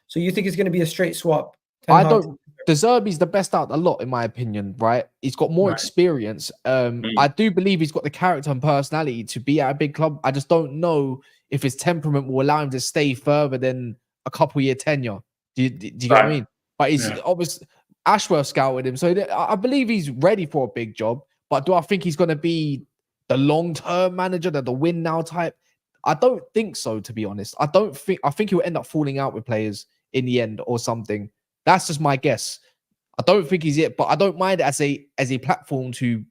So you think it's going to be a straight swap? Ten I Hag don't. De Zerbi's the best out of the lot, in my opinion. Right? He's got more experience. I do believe he's got the character and personality to be at a big club. I just don't know if his temperament will allow him to stay further than a couple-year tenure. Do you get what I mean? But he's obviously Ashworth scouted him, so I believe he's ready for a big job. But do I think he's going to be the long-term manager, the win now type? I don't think so, to be honest. I think he'll end up falling out with players in the end or something. That's just my guess. I don't think he's it, but I don't mind it as a platform to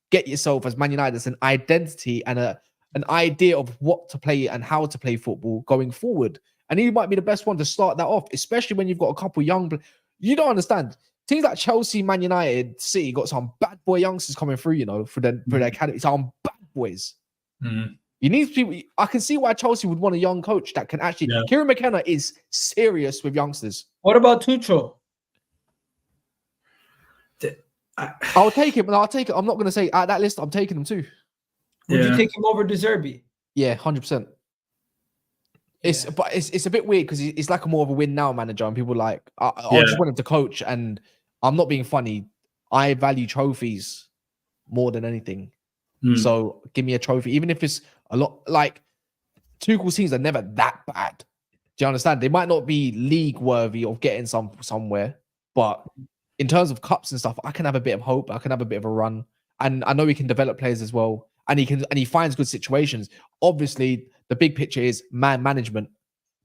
get yourself as Man United as an identity and an idea of what to play and how to play football going forward. And he might be the best one to start that off, especially when you've got a couple young. You don't understand. Teams like Chelsea, Man United, City got some bad boy youngsters coming through, you know, for their academy. Some bad boys. You need people. I can see why Chelsea would want a young coach that can actually. Kieran McKenna is serious with youngsters. What about Tuchel? I'll take him, and I'll take it. I'm not going to say at that list. I'm taking him too. Would you take him over De Zerbi? Yeah, 100%. But it's a bit weird because he's like a more of a win now manager, and people like I just want him to coach. And I'm not being funny. I value trophies more than anything. So give me a trophy, even if it's a lot. Like Tuchel's teams are never that bad. Do you understand? They might not be league worthy of getting somewhere, but in terms of cups and stuff, I can have a bit of hope. I can have a bit of a run, and I know he can develop players as well. And he finds good situations. Obviously, the big picture is man management,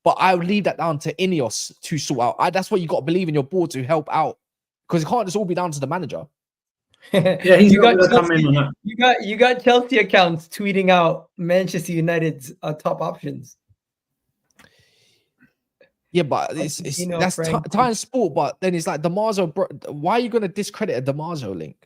but I would leave that down to Ineos to sort out. That's what you got to believe in your board to help out, because it can't just all be down to the manager. Yeah, he's got to come in on that. You got Chelsea accounts tweeting out Manchester United's top options. Yeah, but that's time sport. But then it's like DiMarzio. Why are you going to discredit a DiMarzio link?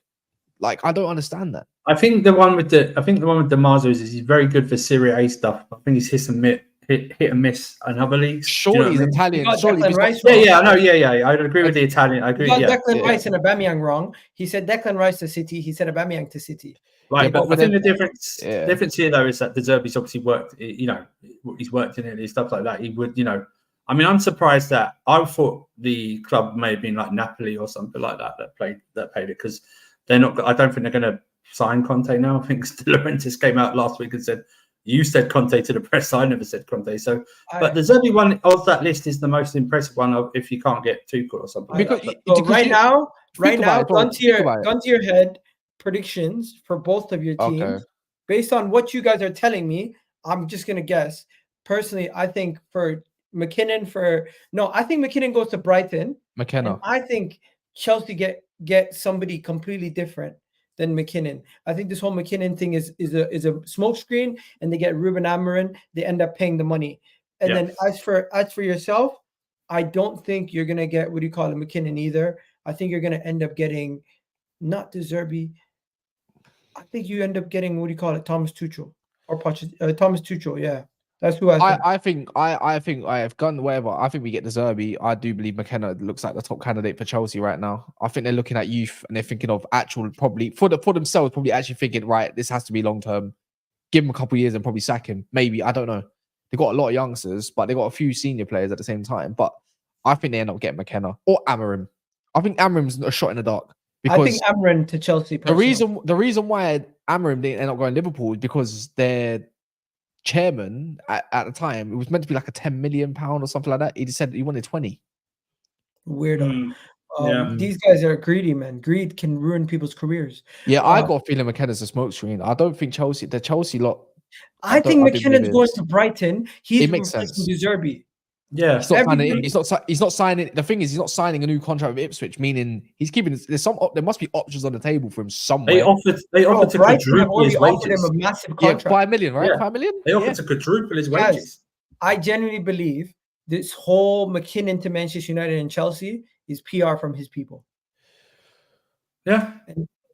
Like, I don't understand that. I think the one with DiMarzio is he's very good for Serie A stuff. I think he's hit and miss in other leagues. Surely he's Italian. Surely Rice I know. Yeah. I agree with the Italian. I agree. Declan Rice and Aubameyang wrong. He said Declan Rice to City. He said Aubameyang to City. Right, but I think the difference here though is that De Zerbi's obviously worked. You know, he's worked in it and stuff like that. He would, you know. I mean, I'm surprised that I thought the club may have been like Napoli or something like that paid it, because they're not. I don't think they're going to sign Conte now. I think De Laurentiis came out last week and said, "You said Conte to the press. I never said Conte." So, but the Zerbi one of that list is the most impressive one. If you can't get Tuchel or something like that. So right now, gun to your head, predictions for both of your teams. Okay. Based on what you guys are telling me, I'm just going to guess. Personally, I think for McKinnon I think McKinnon goes to Brighton. McKenna. I think Chelsea get somebody completely different than McKinnon. I think this whole McKinnon thing is a smokescreen, and they get Ruben Amorim. They end up paying the money. And then as for yourself, I don't think you're gonna get McKinnon either. I think you're gonna end up getting not De Zerbi. I think you end up getting Thomas Tuchel or Thomas Tuchel. Yeah. That's who I think. I think I have gone whatever. I think we get De Zerbi. I do believe McKenna looks like the top candidate for Chelsea right now. I think they're looking at youth and they're thinking of actual, probably for themselves, probably actually thinking, right, this has to be long term. Give him a couple of years and probably sack him. Maybe, I don't know. They've got a lot of youngsters, but they've got a few senior players at the same time. But I think they end up getting McKenna or Amorim. I think Amorim's a shot in the dark. Because I think Amorim to Chelsea. Personally. The reason why Amorim didn't end up going to Liverpool is because their chairman at the time, it was meant to be like a £10 million or something like that. He just said he wanted 20. Weirdo. These guys are greedy, man. Greed can ruin people's careers. Yeah, I got a feeling McKenna's a smokescreen. I don't think the Chelsea lot. I think McKinnon's going to Brighton. He's replacing De Zerbi. Yeah, he's not signing. The thing is, he's not signing a new contract with Ipswich, meaning he's keeping. There must be options on the table for him somewhere. They offered to quadruple his wages. Him a massive contract. Yeah, $5 million, right? Yeah. $5 million. They offered to quadruple his wages. Guys, I genuinely believe this whole McKinnon to Manchester United and Chelsea is PR from his people. Yeah,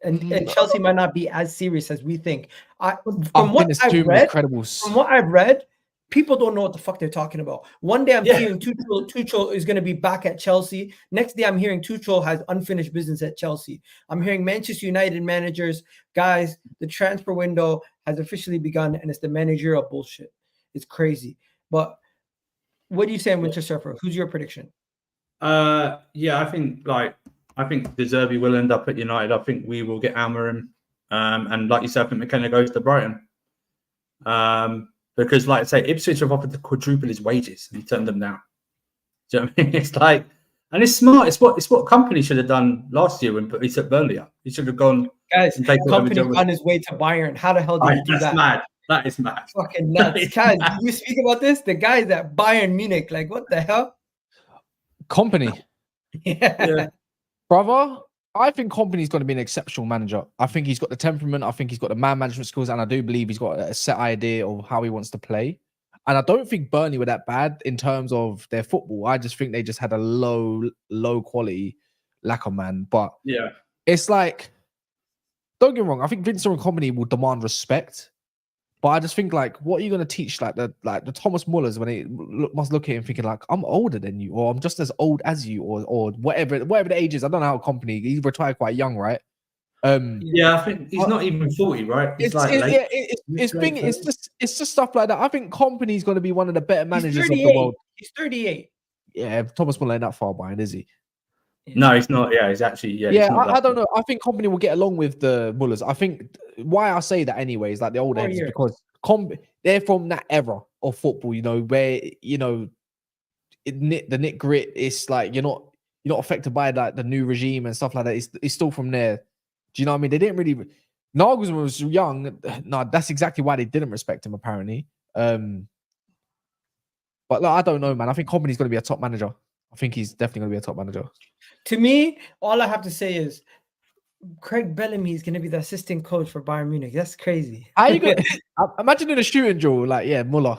and Chelsea might not be as serious as we think. From what I've read, People don't know what the fuck they're talking about. One day I'm hearing Tuchel is going to be back at Chelsea. Next day I'm hearing Tuchel has unfinished business at Chelsea. I'm hearing Manchester United managers, guys, the transfer window has officially begun and it's the managerial bullshit. It's crazy. But what are you saying, Winter Surfer? Who's your prediction? I think De Zerbi will end up at United. I think we will get Almiron. And like you said, I think McKenna goes to Brighton. Because, like I say, Ipswich have offered to quadruple his wages and he turned them down. Do you know what I mean? It's like, and it's smart. It's what Kompany should have done last year when he set Burnley up. He should have gone. Guys, Kompany on his way to Bayern. How the hell did he do that? That's mad. That is mad. Fucking nuts. Guys, did you speak about this? The guys at Bayern Munich, like, what the hell? Kompany. Yeah. Brother, I think Kompany's going to be an exceptional manager. I think he's got the temperament. I think he's got the man management skills. And I do believe he's got a set idea of how he wants to play. And I don't think Burnley were that bad in terms of their football. I just think they just had a low quality lack of man. But yeah, it's like, don't get me wrong. I think Vincent Kompany will demand respect. But I just think, like, what are you going to teach, like the Thomas Mullers when he must look at him thinking, like, I'm older than you, or I'm just as old as you, or whatever the age is. I don't know how Kompany. He retired quite young, right? Yeah, I think he's not even 40, right? It's just stuff like that. I think Kompany's going to be one of the better managers of the world. He's 38. Yeah, Thomas Muller ain't that far behind, is he? No, he's not. Yeah, he's actually. I don't know. I think Kompany will get along with the Mullers. I think why I say that anyways, like the old heads, because they're from that era of football, you know, where the knit grit is like you're not affected by like the new regime and stuff like that. It's still from there. Do you know what I mean? They didn't really. Nagelsmann was young. No, that's exactly why they didn't respect him apparently. But like, I don't know, man. I think Kompany's going to be a top manager. I think he's definitely going to be a top manager. To me, all I have to say is Craig Bellamy is going to be the assistant coach for Bayern Munich. That's crazy. How you going to imagine in a shooting drill? Like, yeah, Muller.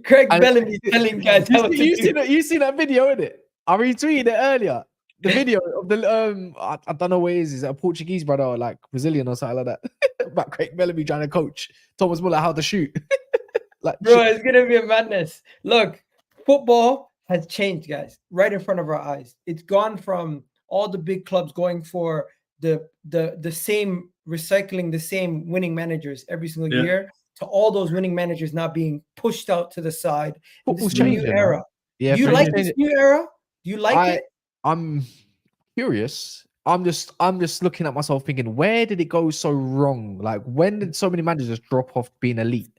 Craig Bellamy telling guys how to do. You seen that video, innit? I retweeted it earlier. The video of the I don't know what it is. Is it a Portuguese brother or like Brazilian or something like that? About Craig Bellamy trying to coach Thomas Muller how to shoot. Like, bro, it's gonna be a madness. Look, football has changed, guys, right in front of our eyes. It's gone from all the big clubs going for the same, recycling the same winning managers every single year, to all those winning managers now being pushed out to the side. This is a new era. Yeah, do you like this new era? Do you like it? I'm curious. I'm just looking at myself thinking, where did it go so wrong? Like, when did so many managers drop off being elite?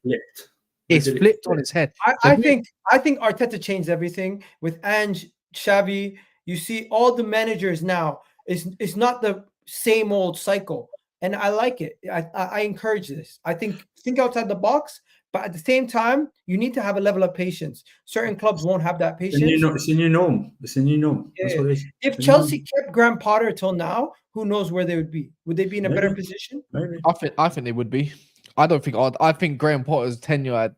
It's flipped on its head. I think Arteta changed everything with Ange, Xavi. You see, all the managers now, it's not the same old cycle, and I like it. I encourage this. I think outside the box, but at the same time, you need to have a level of patience. Certain clubs won't have that patience. It's a new norm. It's a new norm. Yeah. That's what it is. If Chelsea kept Graham Potter till now, who knows where they would be? Would they be in a better position? Maybe. I think they would be. I think Graham Potter's tenure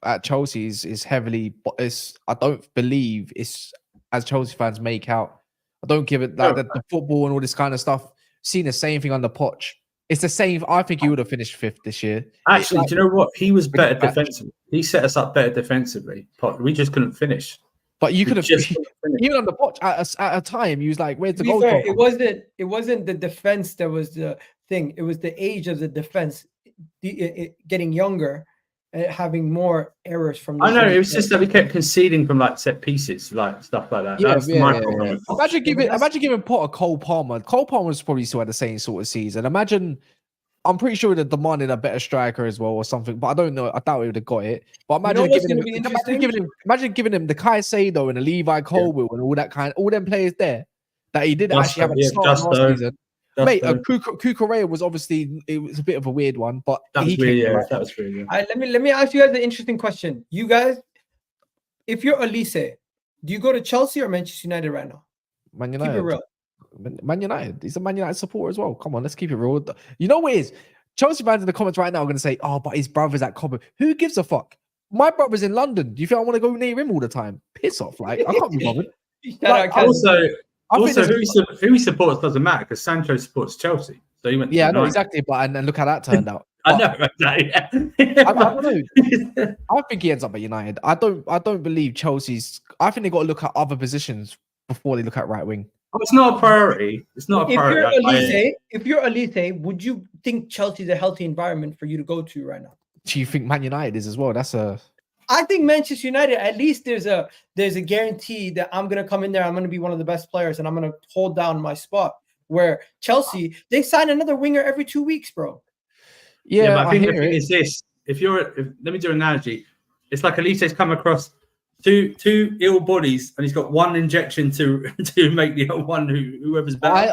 at Chelsea is heavily. I don't believe it's as Chelsea fans make out. I don't give it that the football and all this kind of stuff. Seen the same thing under Poch. It's the same. I think he would have finished 5th this year. Actually, do you know what? He was better defensively. He set us up better defensively. We just couldn't finish. But you could have even under Poch at a time. He was like, "Where's the goal?" It wasn't the defense that was the thing. It was the age of the defense getting younger, having more errors from. I know it was just that we kept conceding from like set pieces, like stuff like that. That's my problem. Imagine giving Potter Cole Palmer. Cole Palmer's probably still had the same sort of season. Imagine. I'm pretty sure they'd demanded a better striker as well or something, but I don't know. I doubt he would have got it. But imagine giving him the Caicedo and the Levi Colwill and all them players there that he did actually have a start last season. Mate, Cucurella was obviously it was a bit of a weird one, but that was weird. Yeah, that was weird. Yeah. Let me ask you guys an interesting question. You guys, if you're Olise, do you go to Chelsea or Manchester United right now? Man United. Keep it real. Man United. He's a Man United supporter as well. Come on, let's keep it real. You know what it is? Chelsea fans in the comments right now are going to say, "Oh, but his brother's at Cobham." Who gives a fuck? My brother's in London. Do you think I want to go near him all the time? Piss off! Like I can't be bothered. Also, who he supports doesn't matter because Sancho supports Chelsea. So he went. Yeah, no, exactly. But and look how that turned out. I know, yeah. I don't know. I think he ends up at United. I don't believe Chelsea's. I think they got to look at other positions before they look at right wing. Oh, it's not a priority. It's not a priority. If you're Olise, would you think Chelsea's a healthy environment for you to go to right now? Do you think Man United is as well? I think Manchester United, at least there's a guarantee that I'm gonna come in there, I'm gonna be one of the best players, and I'm gonna hold down my spot. Where Chelsea, they sign another winger every 2 weeks, bro. Yeah, but I think the thing is this: let me do an analogy. It's like Olise's come across two ill bodies, and he's got one injection to make the other one whoever's better.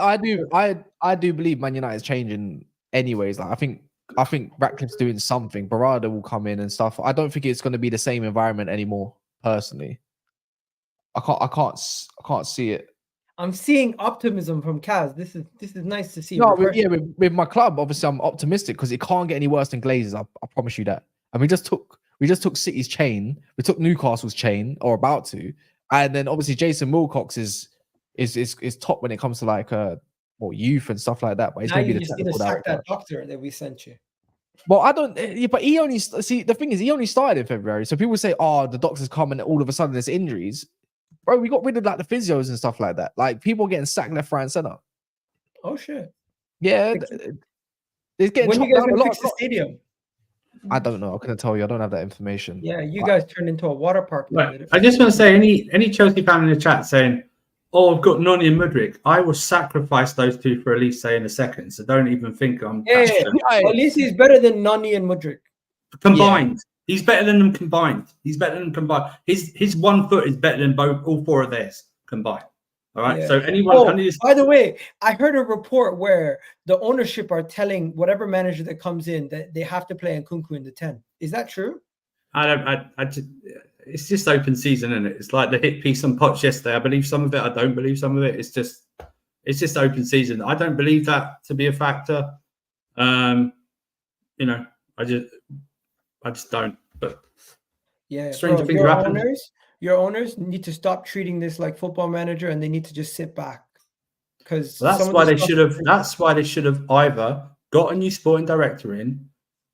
I do believe Man United is changing anyways. Like I think Ratcliffe's doing something. Bernardo will come in and stuff. I don't think it's going to be the same environment anymore. Personally, I can't see it. I'm seeing optimism from Kaz. This is nice to see. No, with my club, obviously, I'm optimistic because it can't get any worse than Glazers. I promise you that. And we just took City's chain. We took Newcastle's chain, or about to. And then obviously Jason Wilcox is top when it comes to like youth and stuff like that. But he's going to be the technical director. That doctor that we sent you. Well, I don't. But he only see the thing is he only started in February. So people say, "Oh, the doctor's come and all of a sudden there's injuries." Bro, we got rid of like the physios and stuff like that. Like people getting sacked left, right, and center. Oh shit! Yeah, it's getting. When you guys gonna fix the stadium? I don't know. I couldn't tell you. I don't have that information. Yeah, you guys turned into a water park. Right. I just want to say, any Chelsea fan in the chat saying, "Oh, I've got Noni and Mudryk," I will sacrifice those two for Olise in a second. So don't even think I'm. Olise is better than Noni and Mudryk combined. Yeah. He's better than them combined. His 1 foot is better than all four of theirs combined. All right. Yeah. So anyone. By the way, I heard a report where the ownership are telling whatever manager that comes in that they have to play Nkunku in the 10. Is that true? It's just open season, isn't it? It's like the hit piece on Poch yesterday. I believe some of it. I don't believe some of it. It's just open season. I don't believe that to be a factor. I just don't. But yeah, stranger things happen. Your owners need to stop treating this like Football Manager, and they need to just sit back. Because that's why they should have. That's why they should have either got a new sporting director in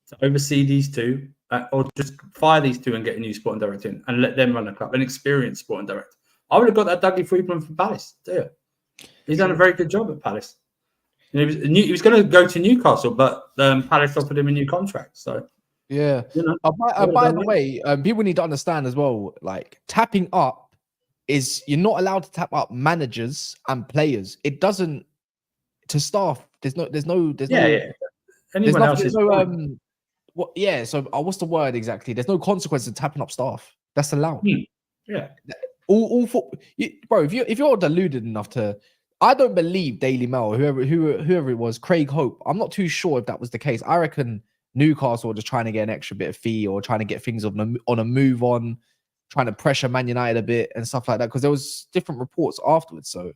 to oversee these two, or just fire these two and get a new sporting director in and let them run the club, an experienced sporting director. I would have got that Dougie Freedman from Palace. He's done a very good job at Palace. He was going to go to Newcastle, but Palace offered him a new contract. So. Yeah. By the way, people need to understand as well, like tapping up is you're not allowed to tap up managers and players. It doesn't to staff. There's no. Anyone else is So what's the word exactly? There's no consequence to tapping up staff. That's allowed. Yeah. All for bro. If you're deluded enough to, I don't believe Daily Mail, whoever it was, Craig Hope. I'm not too sure if that was the case. I reckon Newcastle were just trying to get an extra bit of fee or trying to get things on a move on, trying to pressure Man United a bit and stuff like that because there was different reports afterwards. So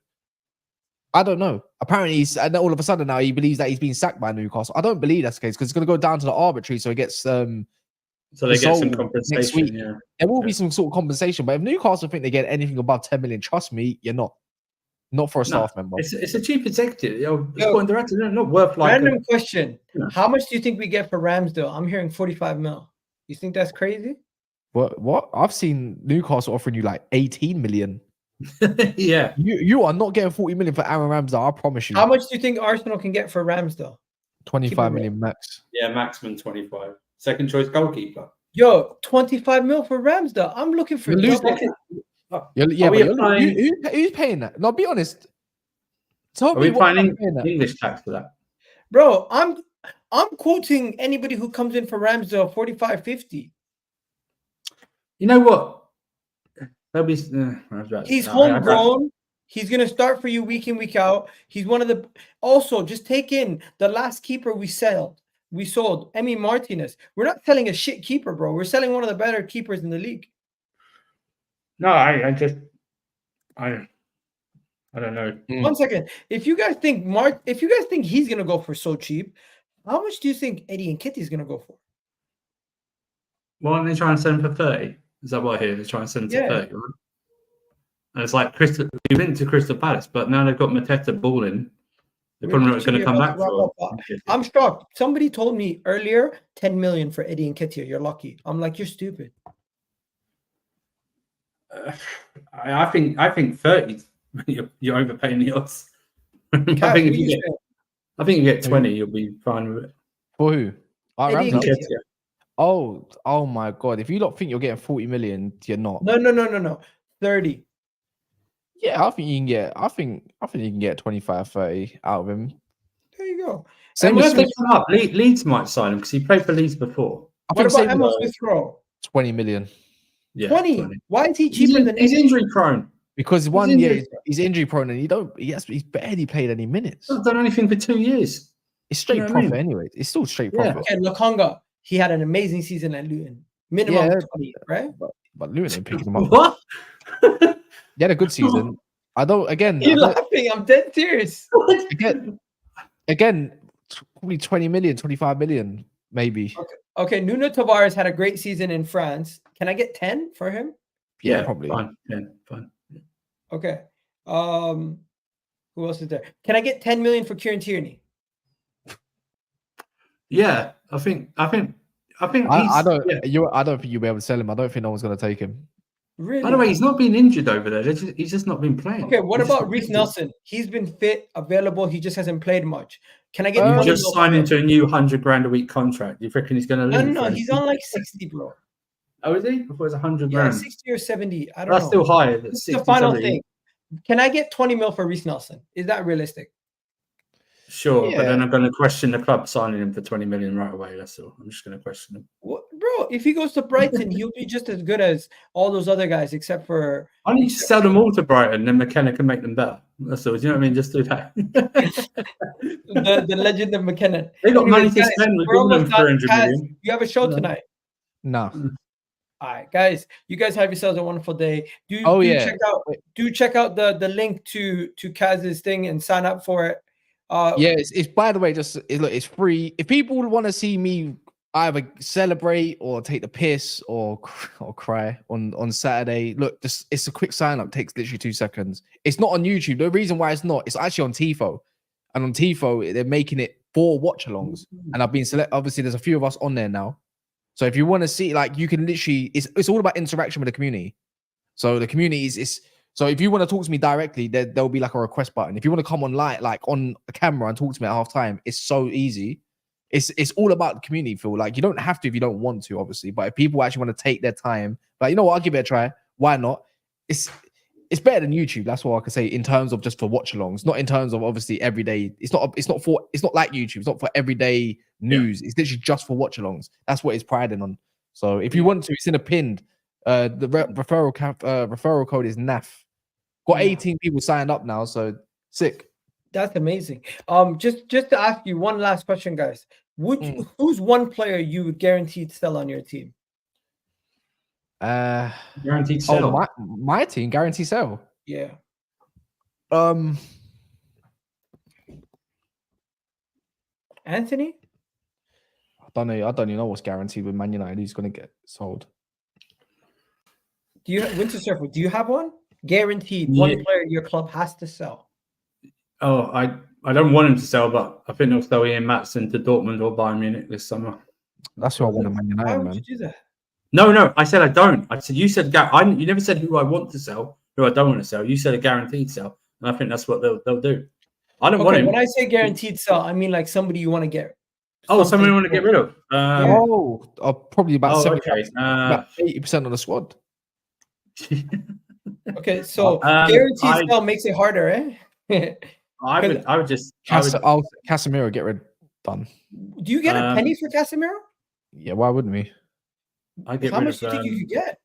I don't know. Apparently, and all of a sudden now he believes that he's being sacked by Newcastle. I don't believe that's the case because it's going to go down to the arbitrary, so it gets so they get some compensation. Next week. Yeah. There will be some sort of compensation, but if Newcastle think they get anything above 10 million, trust me, you're not. Not for a staff member. It's a chief executive. Sporting director, not worth like. Random question: how much do you think we get for Ramsdale? I'm hearing 45 mil. You think that's crazy? What? I've seen Newcastle offering you like 18 million. Yeah. You are not getting 40 million for Aaron Ramsdale. I promise you. How much do you think Arsenal can get for Ramsdale? 25 million max. Yeah, maximum 25. Second choice goalkeeper. Yo, 25 mil for Ramsdale. I'm looking for. Who's paying that? No, be honest. Are we finding English tax for that? Bro, I'm quoting anybody who comes in for Ramsdale 45, 50. You know what? That'll be. He's homegrown. He's gonna start for you week in, week out. He's one of the. Also, just take in the last keeper we sold. Emi Martinez. We're not selling a shit keeper, bro. We're selling one of the better keepers in the league. No, I don't know. 1 second. If you guys think he's gonna go for so cheap, how much do you think Eddie and Kitty's gonna go for? Why aren't they trying to send him for 30? Is that what I hear? They're trying to send him to 30, right? And it's like we went to Crystal Palace, but now they've got Mateta balling. They're probably not going to come back for. I'm shocked. Somebody told me earlier 10 million for Eddie Nketiah. You're lucky. I'm like, you're stupid. I think 30. You're overpaying the odds. I think if you get 20, you'll be fine with it. For who? Eddie Nketiah. Oh my God! If you don't think you're getting 40 million, you're not. No. 30. Yeah, I think you can get. I think you can get 25, 30 out of him. There you go. Same as they come up. Leeds might sign him because he played for Leeds before. What about Emma Smith Rowe? 20 million. Yeah, 20. Why is he cheaper than? He's injury prone. Because he's injury prone and he's barely played any minutes. He's not done anything for 2 years. It's straight profit anyway. It's still straight profit. Okay, Lokonga, he had an amazing season at Luton. Minimum 20, right? But Luton ain't picking him up. What? He had a good season. You're laughing. I'm dead serious. Again, probably 20 million, 25 million, maybe. Okay. Nuno Tavares had a great season in France. Can I get 10 for him? Yeah, probably. Fine. Yeah, fine. Okay. Who else is there? Can I get 10 million for Kieran Tierney? Yeah, I think. I don't think you'll be able to sell him. I don't think no one's going to take him. Really? By the way, he's not been injured over there. He's just not been playing. Okay, what about Reece Nelson? He's been fit, available. He just hasn't played much. Can I get? You just signed into a new $100,000 a week contract. You reckon he's going to leave? No, he's on like 60, bro. Oh, is he? I thought it was $100,000. Yeah, 60 or 70. I don't know. That's still higher. That's the final thing. Can I get 20 mil for Reece Nelson? Is that realistic? Sure, but then I'm going to question the club signing him for 20 million right away. That's all. I'm just going to question him. What, bro, if he goes to Brighton, he'll be just as good as all those other guys, except for. I need to sell them all to Brighton, then McKenna can make them better. That's all. Do you know what I mean? Just do that. the legend of McKenna. They got money to spend. We're giving them 300 million. You have a show tonight? No. All right, guys. You guys have yourselves a wonderful day. Do check out the link to Kaz's thing and sign up for it. It's by the way, it's free. If people want to see me either celebrate or take the piss or cry on Saturday, look, it's a quick sign up. Takes literally 2 seconds. It's not on YouTube. The reason why it's not, it's actually on Tifo, and on Tifo they're making it for watch-alongs. And I've been obviously there's a few of us on there now. So if you want to see, like, you can literally, it's all about interaction with the community. So the community is. So if you want to talk to me directly, there'll be like a request button. If you want to come on like on a camera and talk to me at halftime, it's so easy. It's all about the community feel. Like, you don't have to if you don't want to, obviously. But if people actually want to take their time, like, you know what, I'll give it a try. Why not? It's better than YouTube. That's what I can say in terms of just for watch-alongs, not in terms of obviously everyday. It's not like YouTube. It's not for everyday news. It's literally just for watch-alongs. That's what it's priding on. So if you want to, it's in a pinned. The referral code is NAF. Got 18 people signed up now, so sick. That's amazing. Just to ask you one last question, guys. Who's one player you would guaranteed sell on your team? Guaranteed sell. Oh, my team guaranteed sell. Yeah. Anthony? I don't even know what's guaranteed with Man United. Who's going to get sold? Do you Winter Surfer? Do you have one? Guaranteed one player your club has to sell. Oh, I don't want him to sell, but I think they'll sell Ian Maatsen to Dortmund or Bayern Munich this summer. That's who I want in Man United, Why would man. you do that? No, I said I don't. I said you said you never said who I want to sell, who I don't want to sell. You said a guaranteed sell, and I think that's what they'll do. I don't want him. When I say guaranteed sell, I mean like somebody you want to get. Oh, somebody you want to get rid of? Probably about 70%, okay. about 80% of the squad. Okay, so guaranteed sell makes it harder, eh? I would just Casemiro get rid done. Do you get a penny for Casemiro? Yeah, why wouldn't we? How much do you think you could get?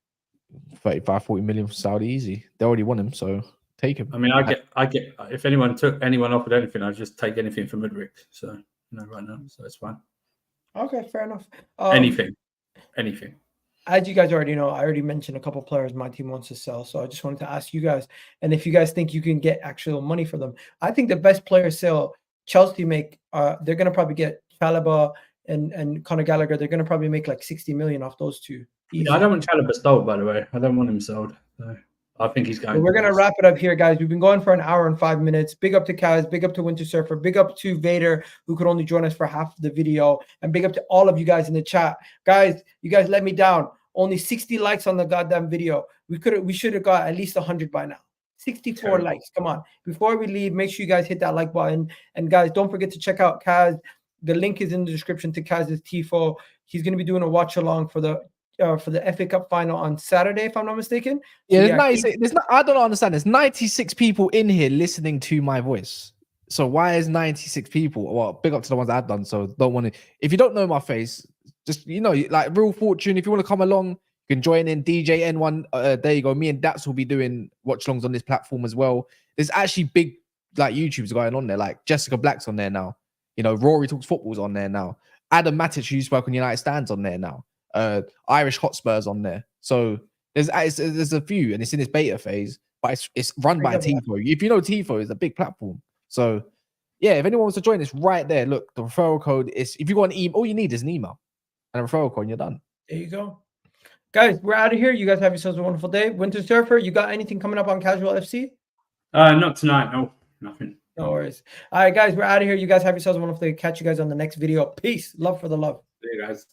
35, 40 million for Saudi, easy. They already want him, so take him. I mean, I get if anyone offered anything, I'd just take anything from Mudryk. So right now, so it's fine. Okay, fair enough. Anything. As you guys already know, I already mentioned a couple players my team wants to sell. So I just wanted to ask you guys, and if you guys think you can get actual money for them. I think the best player sale Chelsea make, they're going to probably get Chalobah and Conor Gallagher. They're going to probably make like 60 million off those two. Yeah, I don't want Chalobah sold, by the way. I don't want him sold. So I think he's going. We're gonna wrap it up here, guys. We've been going for an hour and 5 minutes. Big up to Kaz, big up to Winter Surfer, big up to Vader, who could only join us for half of the video, and big up to all of you guys in the chat. Guys, you guys let me down. Only 60 likes on the goddamn video. We should have got at least 100 by now. 64 likes. Come on. Before we leave, make sure you guys hit that like button. And guys, don't forget to check out Kaz. The link is in the description to Kaz's TIFO. He's gonna be doing a watch along for the FA Cup final on Saturday, if I'm not mistaken. Yeah, I don't understand. There's 96 people in here listening to my voice. So why is 96 people? Well, big up to the ones that I've done. So don't want to. If you don't know my face, just like Real Fortune. If you want to come along, you can join in. DJ N1. There you go. Me and Dats will be doing watch alongs on this platform as well. There's actually big like YouTubes going on there. Like Jessica Black's on there now. Rory Talks Football's on there now. Adam Matic, who spoke on United Stands, on there now. Irish Hotspurs on there. So there's a few, and it's in its beta phase, but it's run by TIFO. If you know TIFO, it's a big platform. So yeah, if anyone wants to join, it's right there. Look, the referral code is, if you got an email, all you need is an email and a referral code, and you're done. There you go. Guys, we're out of here. You guys have yourselves a wonderful day. Winter Surfer, you got anything coming up on Casual FC? Not tonight. No, nothing. No worries. All right, guys, we're out of here. You guys have yourselves a wonderful day. Catch you guys on the next video. Peace. Love for the love. See you guys.